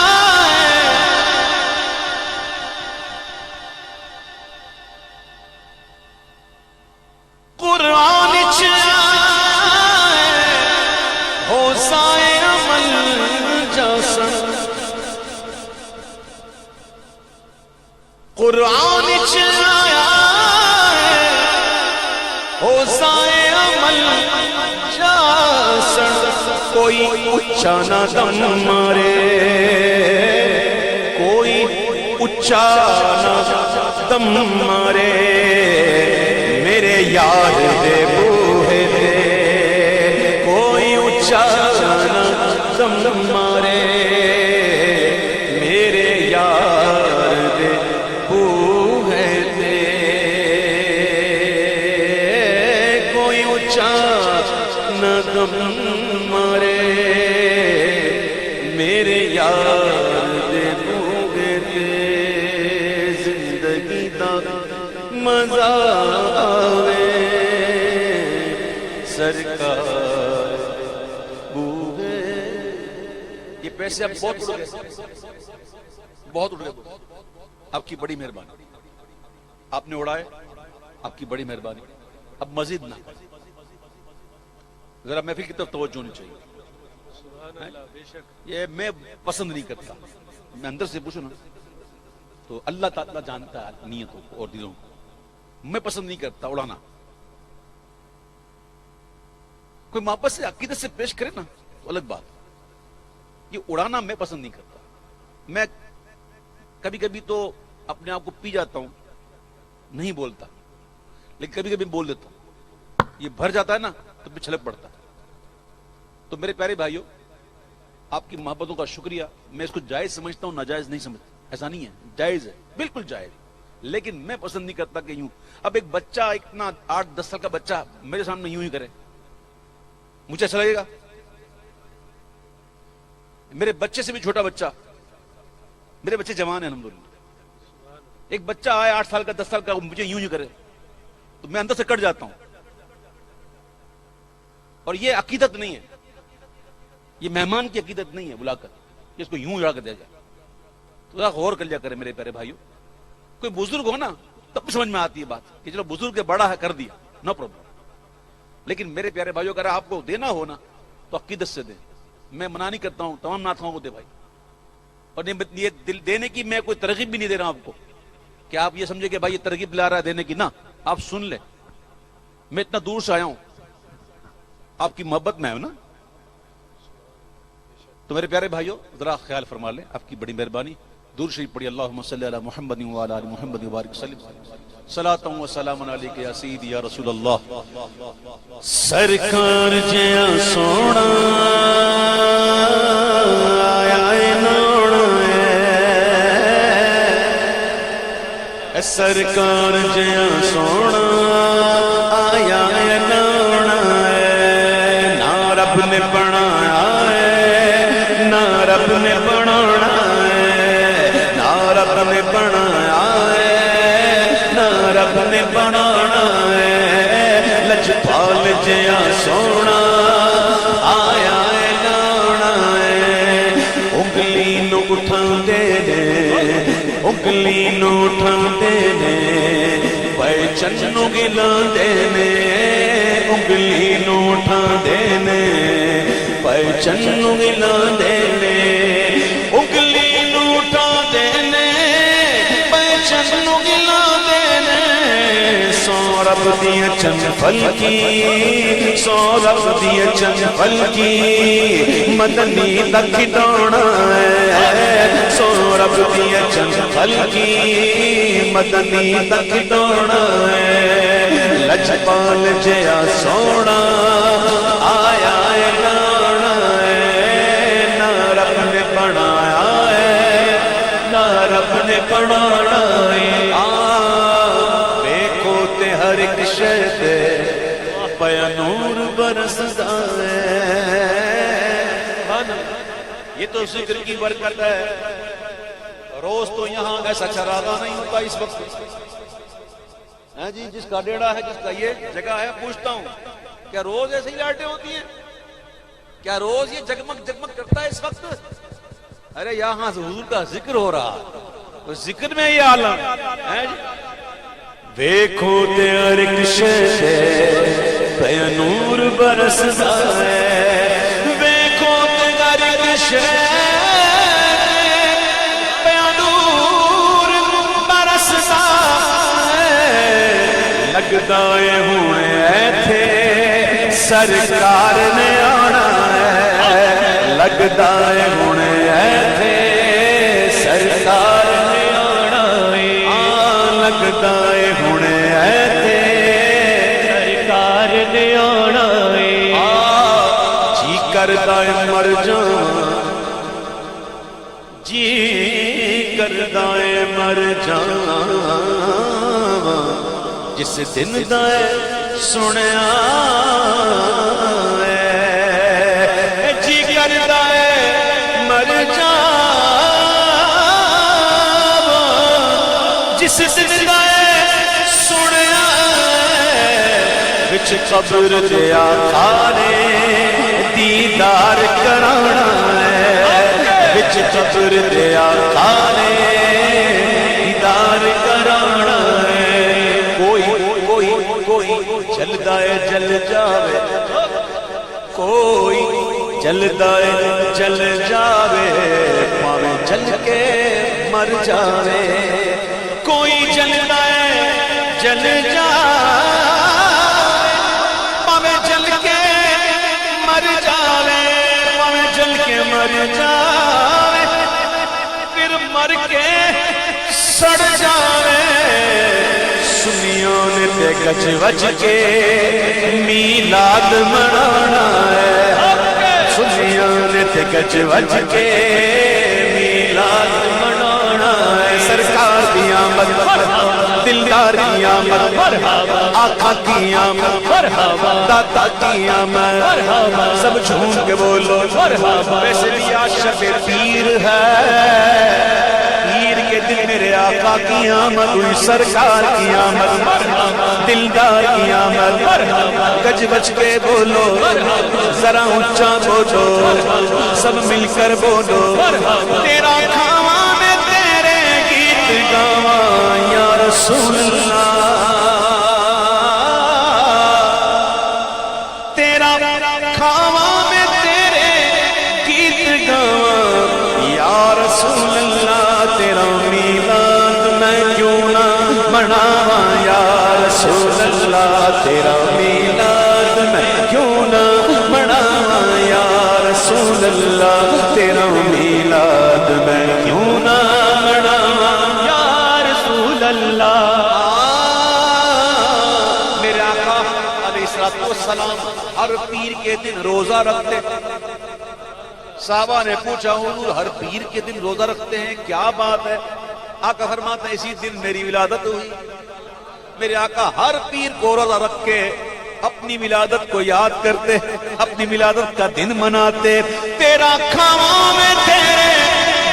قرآن چ ہو سائے عمل جاسن قرآن چایا ہو سائے عمل جاسن کوئی اچھا نہ دم مارے کوئی اچھا نہ دم مارے میرے یار دے بوہے تے کوئی اچھا نہ دم مارے میرے یار دے بوہے تے کوئی اچھا نہ دم مارے میرے یار دے بوہے تے زندگی دا مزہ آوے سرکار بوہے یہ پیسے اب بہت اڑ گئے بہت اڑ گئے آپ کی بڑی مہربانی آپ نے اڑائے آپ کی بڑی مہربانی اب مزید نہ ذرا محفل کی طرف توجہ ہونی چاہیے یہ میں پسند نہیں کرتا میں اندر سے پوچھوں نا تو اللہ تعالیٰ جانتا ہے نیتوں کو اور دلوں کو میں پسند نہیں کرتا اڑانا کوئی محبت سے عقیدت سے پیش کرے نا تو الگ بات یہ اڑانا میں پسند نہیں کرتا میں کبھی کبھی تو اپنے آپ کو پی جاتا ہوں نہیں بولتا لیکن کبھی کبھی بول دیتا ہوں یہ بھر جاتا ہے نا تو میں چھلک پڑتا تو میرے پیارے بھائیوں آپ کی محبتوں کا شکریہ میں اس کو جائز سمجھتا ہوں ناجائز نہیں سمجھتا ایسا نہیں ہے، جائز ہے، بالکل جائز، لیکن میں پسند نہیں کرتا کہ یوں اب ایک بچہ اتنا 8-10 سال کا بچہ میرے سامنے یوں ہی کرے، مجھے اچھا لگے گا؟ میرے بچے سے بھی چھوٹا بچہ، میرے بچے جوان ہیں الحمدللہ، ایک بچہ آئے 8 سال کا 10 سال کا مجھے یوں ہی کرے تو میں اندر سے کٹ جاتا ہوں. اور یہ عقیدت نہیں ہے، یہ مہمان کی عقیدت نہیں ہے بلا کر کہ اس کو یوں اڑا کر دیا جائے. تو ذرا غور کر لیا کرے میرے پیارے بھائیوں. کوئی بزرگ ہو نا تب سمجھ میں آتی ہے بات کہ چلو بزرگ بڑا ہے کر دیا، نو پرابلم. لیکن میرے پیارے بھائیوں اگر آپ کو دینا ہو نا تو عقیدت سے دیں. میں منع نہیں کرتا ہوں، تمام ناتھاؤں کو دے بھائی. اور یہ دل دینے کی میں کوئی ترغیب بھی نہیں دے رہا ہوں آپ کو کہ آپ یہ سمجھے کہ بھائی یہ ترغیب لا رہا ہے دینے کی. نہ، آپ سن لیں، میں اتنا دور سے آیا ہوں، آپ کی محبت میں آیا ہوں نا. تو میرے پیارے بھائیوں ذرا خیال فرما لیں، آپ کی بڑی مہربانی. دور شریف پڑھی، اللہم صلی علی محمد وعلی آل محمد وبارک وسلم. صلاۃ و سلام علیک یا سیدی یا رسول اللہ. سرکار جیا سونا آیا نونا ہے، سرکار جیا سونا آیا نونا ہے. نہ رب نے بنایا ہے، نہ رب نے بنانا ہے، نہ رب نے بنایا ہے، نہ رب نے بنانا ہے. لجپال جیا سونا آیا ہے نانا ہے. انگلی نو اٹھاندے نے، انگلی نو اٹھاندے نے، پہچن نو گلاندے نے. انگلی نو اٹھاندے نے، پہچن نو گلاندے نے. انگلی نو اٹھاندے نے، پہچن نو گلاندے نے. سورب دیا چند پھل کی، سورب دیا چند پھل کی، مدنی تک دوڑا ہے. سورب دیا چند پھل کی، مدنی تک دوڑا ہے. لجپال جیا سونا آیا ہے نانا ہے. نہ رب نے بنایا ہے، نہ رب نے بنانا ہے. ہر ایک شے تے پیا نور برسدا ہے. یہ تو ذکر کی برکت ہے. روز تو یہاں ایسا چراغا نہیں ہوتا اس وقت ہے جی. جس کا ڈیڑا ہے، جس کا یہ جگہ ہے، پوچھتا ہوں کیا روز ایسے ہی لائٹیں ہوتی ہیں؟ کیا روز یہ جگمگ جگمگ کرتا ہے اس وقت؟ ارے یہاں حضور کا ذکر ہو رہا، اس ذکر میں یہ عالم ہے جی. ویکھو تے ہر ایک شے تے پیا نور برسدا ہے. ویکھو تے ہر ایک شے پیا نور برسدا ہے. لگدا ہے ہن ایتھے سرکار نے آنا ہے. لگدا ہے ہن ایتھے سرکار نے آنا ہے. لگدا ہے ہن ایتھے سرکار نے آنا ہے. جی کردا ہے مر جاواں، جی کردا ہے مر جاواں. جس دن دا ہے سنیا ہے، جی کردا ہے مر جاواں. جس دن دا ہے سنیا وچ قبر دے آقا نے دیدار کرانا ہے. وچ قبر دے آقا نے دیدار کرانا ہے. کوئی کوئی کوئی جلدا ہے جل جاوے، کوئی جلدا ہے جل جاوے، پاویں جل کے مر جاوے. کوئی جلدا ہے جل جاوے، پاویں جل کے مر جاوے. پاویں جل کے مر جاوے، پھر مر کے سڑ جاوے. سنیاں نے تے گج وج کے میلاد منانا ہے. سنیاں نے تے گج وج کے میلاد منانا آمد آقا کی آمد داتا کی آمد سب جھوم کے بولو ویسے بھی عاشق پیر ہے پیر کے دل میرے آقا کی آمد ہوئی سرکار کی آمد دلدار کی آمد گج بج کے بولو ذرا اونچا بولو سب مل کر بولو تیرا کھاواں میں تیرے گیت گاواں یا رسول اللہ تیرا کھاواں میں تیرے گیت گاواں یا رسول اللہ تیرا میلاد میں کیوں نہ مناواں یا رسول اللہ تیرا میلاد میں کیوں نہ مناواں یا رسول اللہ تیرا میلاد میں کیوں نہ مناواں یا رسول اللہ میرے آقا علیہ السلام ہر پیر کے دن روزہ رکھتے صحابہ نے پوچھا حضور ہر پیر کے دن روزہ رکھتے ہیں کیا بات ہے آقا فرماتا ہے اسی دن میری ولادت ہوئی میرے آقا ہر پیر کو روزہ رکھ کے اپنی ولادت کو یاد کرتے اپنی ولادت کا دن مناتے تیرا کھاواں میں تیرے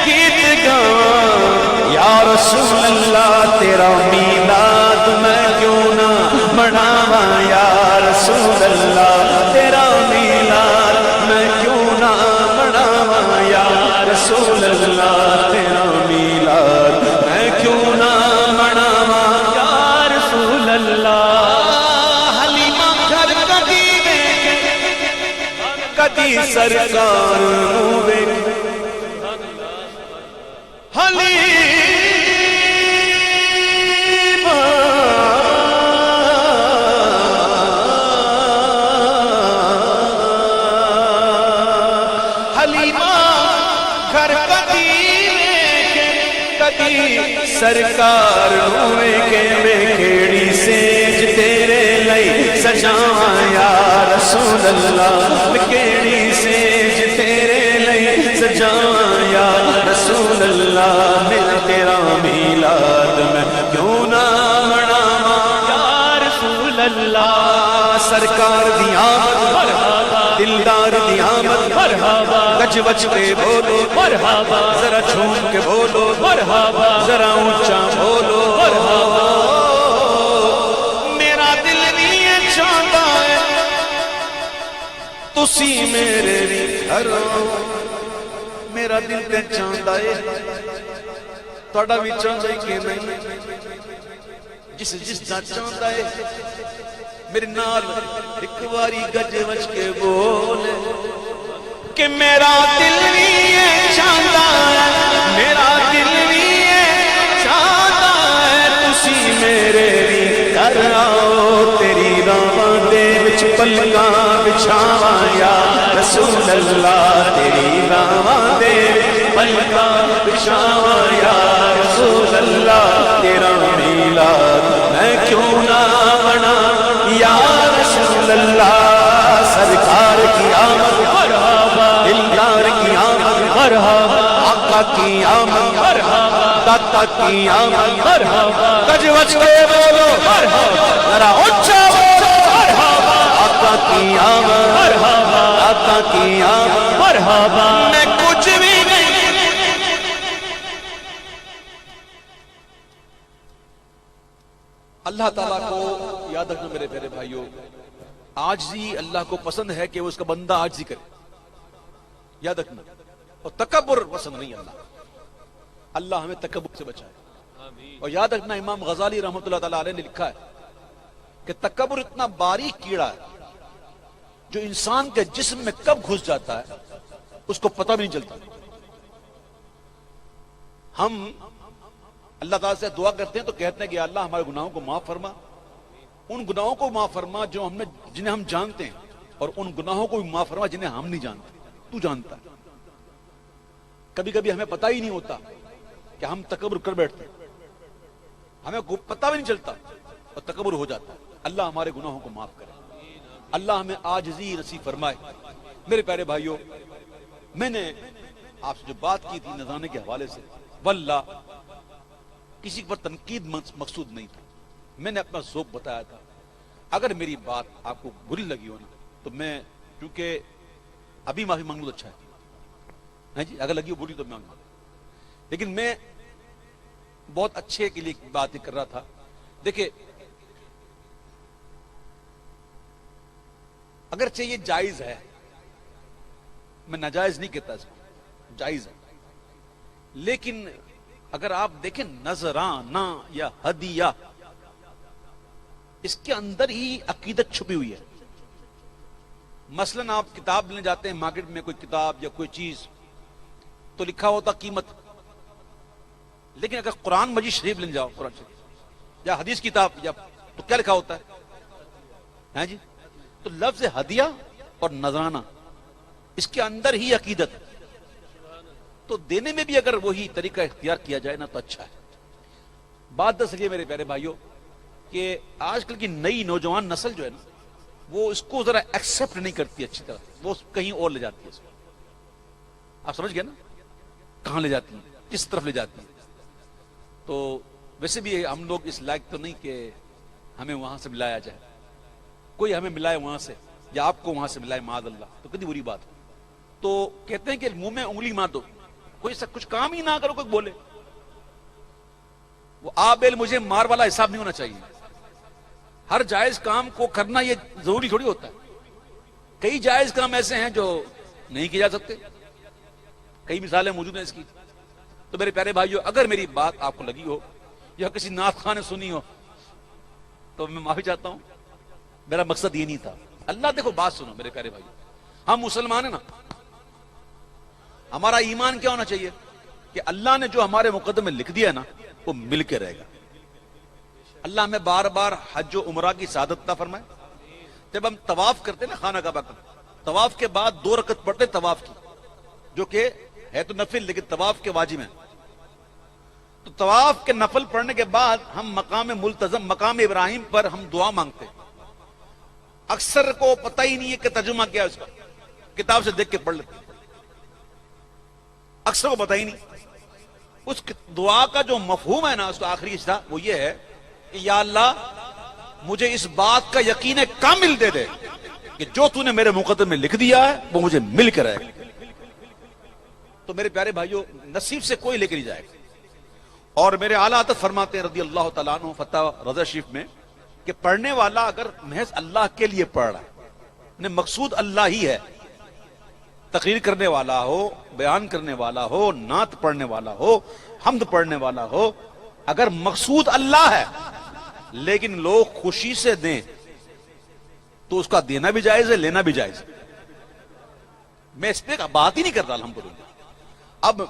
گیت گاواں یا رسول اللہ تیرا میلاد میں کیوں نہ مناواں یا رسول اللہ تیرا میلاد میں کیوں نہ مناواں یا رسول اللہ تیرا میلاد میں کیوں نہ مناواں یا رسول اللہ حلیمہ گھر کدی سرکار ہوئے سرکار ہوئے کہ میں کھیڑی سیج تیرے لئی سجاواں یا رسول اللہ میں کھیڑی سیج تیرے لئی سجاواں یا رسول اللہ میں تیرا میلاد میں کیوں نہ مناواں یا رسول اللہ سرکار دی آمد دلدار دی آمد گج بج کے بولو ذرا جھوم کے بولو ذرا اونچا بولو میرا دل نہیں چاہتا ہے تسی میرے گھر میرا دل تے چاہتا ہے تہاڈا بھی چاہتا ہے کہ نہیں جس دا چاہتا ہے میرے نال ایک باری گج بج کے بول کہ میرا دل بھی چاہتا ہے میرا دل بھی چاہتا ہے تسی میرے بھی گھر آؤ تیری راواں دے وچ پلکاں بچھاواں یا رسول اللہ تیری راواں دے وچ پلکاں بچھاواں یا رسول اللہ تیرا میلاد میں کیوں نہ مناواں یا رسول اللہ سرکار کی آمد دلدار کی آمد آقا کی آمد داتا کی آمد گج بج کے بولو ذرا اونچا بولو آقا کی آمد داتا کی آمد میں کچھ بھی نہیں اللہ تعالیٰ کو یاد رکھنا میرے پیارے بھائیوں عاجزی اللہ کو پسند ہے کہ وہ اس کا بندہ عاجزی کرے یاد رکھنا اور تکبر پسند نہیں اللہ ہمیں تکبر سے بچائے اور یاد رکھنا امام غزالی رحمۃ اللہ تعالیٰ علیہ نے لکھا ہے کہ تکبر اتنا باریک کیڑا ہے جو انسان کے جسم میں کب گھس جاتا ہے اس کو پتہ بھی نہیں چلتا ہم اللہ تعالیٰ سے دعا کرتے ہیں تو کہتے ہیں کہ اللہ ہمارے گناہوں کو معاف فرما ان گناہوں کو معاف فرما جو جنہیں ہم جانتے ہیں اور ان گناہوں کو بھی معاف فرما جنہیں ہم نہیں جانتے تو جانتا ہے کبھی کبھی ہمیں پتہ ہی نہیں ہوتا کہ ہم تکبر کر بیٹھتے ہمیں پتہ بھی نہیں چلتا اور تکبر ہو جاتا ہے اللہ ہمارے گناہوں کو معاف کرے اللہ ہمیں عاجزی نصیب فرمائے میرے پیارے بھائیوں میں نے آپ سے جو بات کی تھی نذرانے کے حوالے سے واللہ کسی پر تنقید مقصود نہیں تھا میں نے اپنا ذوق بتایا تھا. اگر میری بات آپ کو بری لگی ہو نا تو میں چونکہ ابھی معافی مانگ لوں تو اچھا ہے جی. اگر لگی ہو بری تو میں مانگوں, لیکن میں بہت اچھے کے لیے بات کر رہا تھا. دیکھیں اگرچہ یہ جائز ہے, میں ناجائز نہیں کہتا اس کو, جائز ہے, لیکن اگر آپ دیکھیں نذرانہ یا ہدیہ, اس کے اندر ہی عقیدت چھپی ہوئی ہے. مثلا آپ کتاب لینے جاتے ہیں مارکیٹ میں, کوئی کتاب یا کوئی چیز تو لکھا ہوتا قیمت, لیکن اگر قرآن مجید شریف لینے جاؤ, قرآن شریف یا حدیث کتاب یا تو کیا لکھا ہوتا ہے جی؟ تو لفظ ہدیہ اور نذرانہ اس کے اندر ہی عقیدت, تو دینے میں بھی اگر وہی طریقہ اختیار کیا جائے نا تو اچھا ہے. بات دراصل یہ میرے پیارے بھائیوں کہ آج کل کی نئی نوجوان نسل جو ہے نا وہ اس کو ذرا ایکسپٹ نہیں کرتی اچھی طرح, وہ کہیں اور لے جاتی ہے اس کو. آپ سمجھ گئے نا کہاں لے جاتی ہیں, کس طرف لے جاتی ہیں. تو ویسے بھی ہم لوگ اس لائق تو نہیں کہ ہمیں وہاں سے ملایا جائے, کوئی ہمیں ملائے وہاں سے یا آپ کو وہاں سے ملائے معاذ اللہ, تو کتنی بری بات ہے. تو کہتے ہیں کہ منہ میں انگلی مار دو, کوئی سا کچھ کام ہی نہ کرو, کوئی بولے وہ آبیل مجھے مار والا حساب نہیں ہونا چاہیے. ہر جائز کام کو کرنا یہ ضروری تھوڑی ہوتا ہے. کئی جائز کام ایسے ہیں جو نہیں کیے جا سکتے, کئی مثالیں موجود ہیں اس کی. تو میرے پیارے بھائیو اگر میری بات آپ کو لگی ہو یا کسی نعت خواہ نے سنی ہو تو میں معافی چاہتا ہوں, میرا مقصد یہ نہیں تھا. اللہ دیکھو بات سنو میرے پیارے بھائی, ہم مسلمان ہیں نا, ہمارا ایمان کیا ہونا چاہیے کہ اللہ نے جو ہمارے مقدمے لکھ دیا ہے نا وہ مل کے رہے گا. اللہ ہمیں بار بار حج و عمرہ کی سعادت عطا فرمائے. جب ہم طواف کرتے نا خانہ کعبہ کا, طواف کے بعد 2 رکعت پڑھتے طواف کی, جو کہ ہے تو نفل لیکن طواف کے واجب ہیں. تو طواف کے نفل پڑھنے کے بعد ہم مقام ملتزم مقام ابراہیم پر ہم دعا مانگتے. اکثر کو پتہ ہی نہیں ہے کہ ترجمہ کیا ہے اس کا, کتاب سے دیکھ کے پڑھ لیتے, اکثر کو پتہ ہی نہیں. اس دعا کا جو مفہوم ہے نا, اس کا آخری حصہ وہ یہ ہے کہ یا اللہ مجھے اس بات کا یقین کامل دے دے کہ جو تو نے میرے مقدمے میں لکھ دیا ہے وہ مجھے مل کر رہے گا. تو میرے پیارے بھائیوں نصیب سے کوئی لے کے نہیں جائے گا. اور میرے اعلیٰ حضرت فرماتے ہیں رضی اللہ تعالیٰ عنہ فتح رضا شریف میں کہ پڑھنے والا اگر محض اللہ کے لیے پڑھ رہا ہے, مقصود اللہ ہی ہے, تقریر کرنے والا ہو, بیان کرنے والا ہو, نعت پڑھنے والا ہو, حمد پڑھنے والا ہو, اگر مقصود اللہ ہے لیکن لوگ خوشی سے دیں تو اس کا دینا بھی جائز ہے, لینا بھی جائز ہے. میں اس پہ بات ہی نہیں کرتا الحمدللہ. اب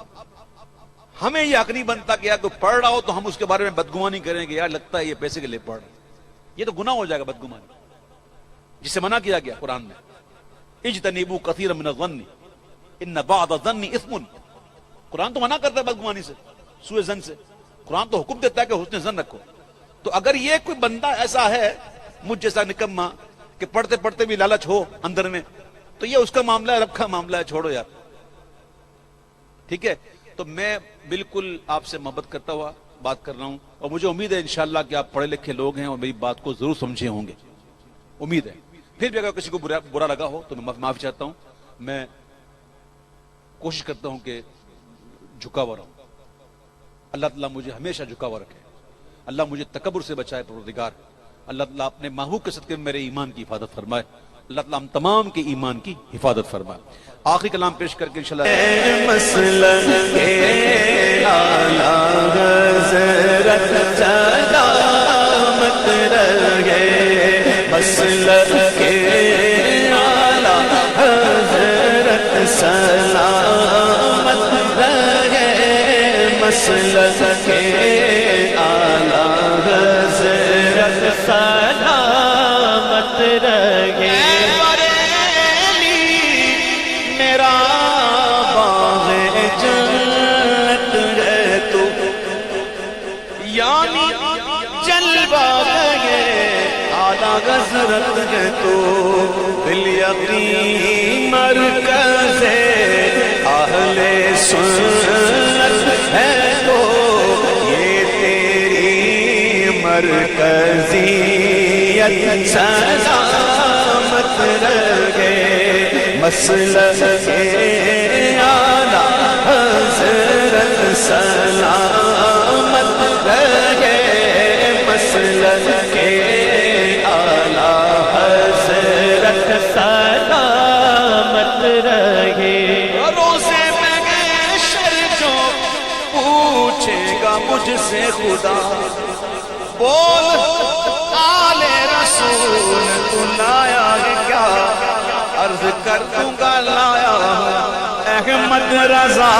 ہمیں یہ حق نہیں بنتا کہ کوئی پڑھ رہا ہو تو ہم اس کے بارے میں بدگمانی کریں گے, یار لگتا ہے یہ پیسے کے لیے پڑھ رہا ہے. یہ تو گناہ ہو جائے گا بدگمانی, جس سے منع کیا گیا قرآن میں, اجتنبوا کثیرا من الظن ان بعض الظن اثم. قرآن تو منع کرتا ہے بدگمانی سے, سوء ظن سے. قرآن تو حکم دیتا ہے کہ حسن ظن رکھو. تو اگر یہ کوئی بندہ ایسا ہے مجھ جیسا نکما کہ پڑھتے پڑھتے بھی لالچ ہو اندر میں, تو یہ اس کا معاملہ ہے, رب کا معاملہ ہے, چھوڑو یار. ٹھیک ہے, تو میں بالکل آپ سے محبت کرتا ہوا بات کر رہا ہوں, اور مجھے امید ہے انشاءاللہ کہ آپ پڑھے لکھے لوگ ہیں اور میری بات کو ضرور سمجھے ہوں گے, امید ہے. پھر بھی اگر کسی کو برا لگا ہو تو میں معافی چاہتا ہوں. میں کوشش کرتا ہوں کہ جھکا ہوا رہوں. اللہ تعالیٰ مجھے ہمیشہ جھکا ہوا رکھے. اللہ مجھے تکبر سے بچائے پروردگار. اللہ تعالیٰ اپنے محبوب کے صدقے میں میرے ایمان کی حفاظت فرمائے. اللہ تعالیٰ ہم تمام کے ایمان کی حفاظت فرمائے. آخری کلام پیش کر کے انشاءاللہ مسلک کے اعلیٰ حضرت سلامت رہے, مسلک کے اعلیٰ حضرت سلامت رہے, مسلک کے اعلیٰ حضرت سلامت رہے. حضرت ہے تو بالیقین مرکز اہل سنت ہے تو یہ تیری مرکزیت سلامت رہے مسلک اعلیٰ حضرت سلامت رہے مسلک اعلیٰ حضرت سلامت رہے روزے میں حشر جو پوچھے گا مجھ سے خدا بول آل رسول تو لایا ہے کیا عرض کر دوں گا لایا ہوں احمد رضا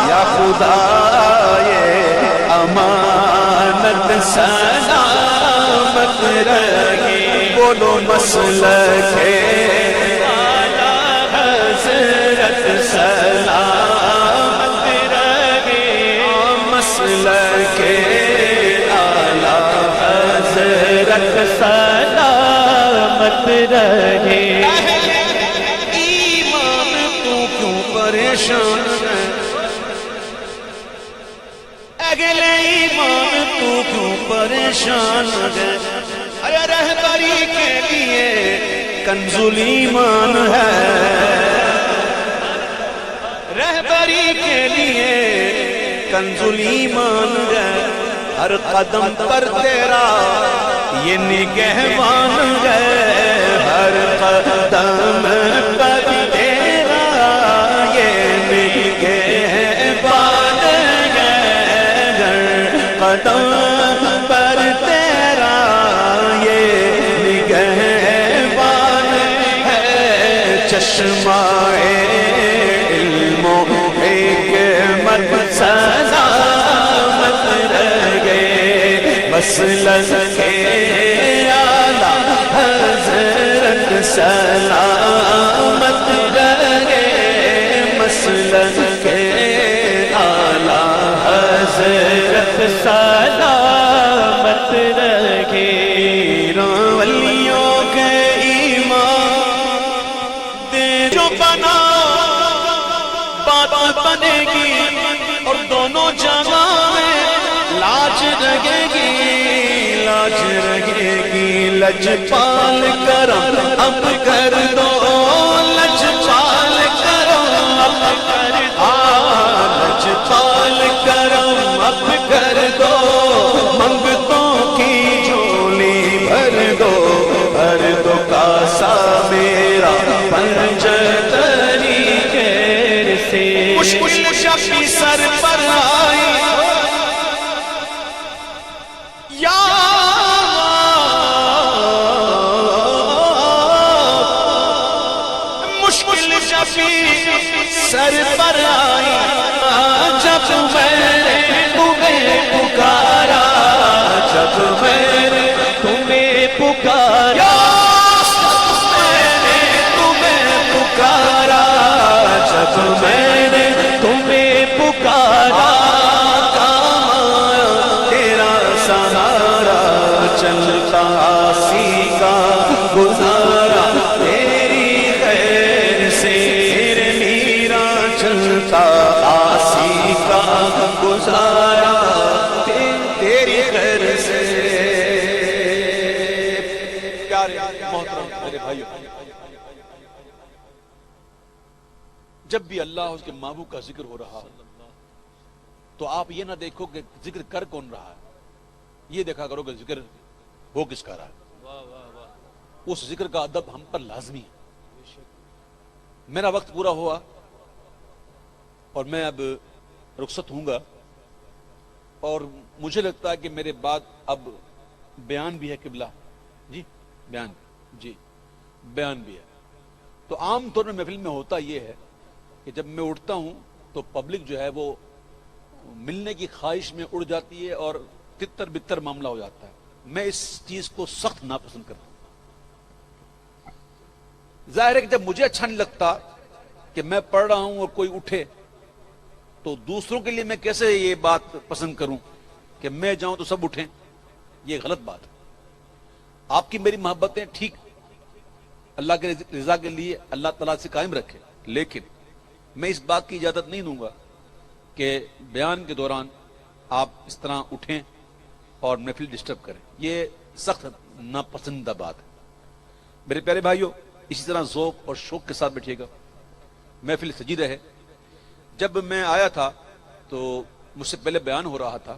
یا خدا یہ امانت سلامت رہے بولو مسلک اعلیٰ حضرت سلامت رہے مسلک اعلیٰ حضرت سلامت رہے ایمان تو کیوں پریشان ہے اگلے ایمان تو کیوں پریشان ہے ارے رہبری کے لیے کنز ایمان ہے رہبری کے لیے کنز ایمان ہے ہر قدم پر تیرا یہ نگہبان ہے ہر قدم پر تیرا یہ نگہبان ہے ہر قدم پر تیرا یہ نگہبان ہے چشمہ علم و حکمت سلامت رہے مسلک اعلیٰ حضرت سلامت رہے مسلک اعلیٰ حضرت سلامت رہے ولیوں کے ایمان دے جو بنا بات بنے گی اور دونوں جگہ میں لاج رہے گی لاج رہے گی لجپال کرم اب کر دو لجپال کرم اب کر دو لجپال کرم اب کر دو منگتوں کی جھولی بھر دو کاسا میرا پنجتری خیر سے مشکل شفی سر پر آئی یا مشکل شفی سر پر آئی جب میں نے تمہیں پکارا جب میں نے تمہیں پکارا میں نے تمہیں پکارا جب میں نے تمہیں پکارا کام آیا تیرا سہارا چلتا آسی کا گزارا تیری خیر سے میرا چلتا آسی کا گزارا تیری خیر سے پیارے محترم میرے بھائیو جب بھی اللہ اس کے محبوب کا ذکر ہو رہا تو آپ یہ نہ دیکھو کہ ذکر کر کون رہا ہے یہ دیکھا کرو کہ ذکر ہو کس کا رہا ہے اس ذکر کا ادب ہم پر لازمی ہے میرا وقت پورا ہوا اور میں اب رخصت ہوں گا اور مجھے لگتا ہے کہ میرے بعد اب بیان بھی ہے قبلہ جی بیان بھی ہے تو عام طور میں محفل میں ہوتا یہ ہے کہ جب میں اٹھتا ہوں تو پبلک جو ہے وہ ملنے کی خواہش میں اڑ جاتی ہے اور تتر بتر معاملہ ہو جاتا ہے میں اس چیز کو سخت ناپسند کرتا ہوں ظاہر ہے کہ جب مجھے اچھا نہیں لگتا کہ میں پڑھ رہا ہوں اور کوئی اٹھے تو دوسروں کے لیے میں کیسے یہ بات پسند کروں کہ میں جاؤں تو سب اٹھیں یہ غلط بات ہے آپ کی میری محبتیں ٹھیک اللہ کے رضا کے لیے اللہ تعالیٰ سے قائم رکھے لیکن میں اس بات کی اجازت نہیں دوں گا کہ بیان کے دوران آپ اس طرح اٹھیں اور محفل ڈسٹرب کریں، یہ سخت ناپسندیدہ بات ہے۔ میرے پیارے بھائیوں، اسی طرح ذوق اور شوق کے ساتھ بیٹھیے گا، محفل سجی رہے۔ جب میں آیا تھا تو مجھ سے پہلے بیان ہو رہا تھا،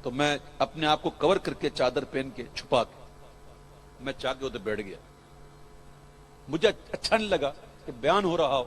تو میں اپنے آپ کو کور کر کے چادر پہن کے چھپا کے میں چاہ کے ادھر بیٹھ گیا۔ مجھے اچھا نہیں لگا کہ بیان ہو رہا ہو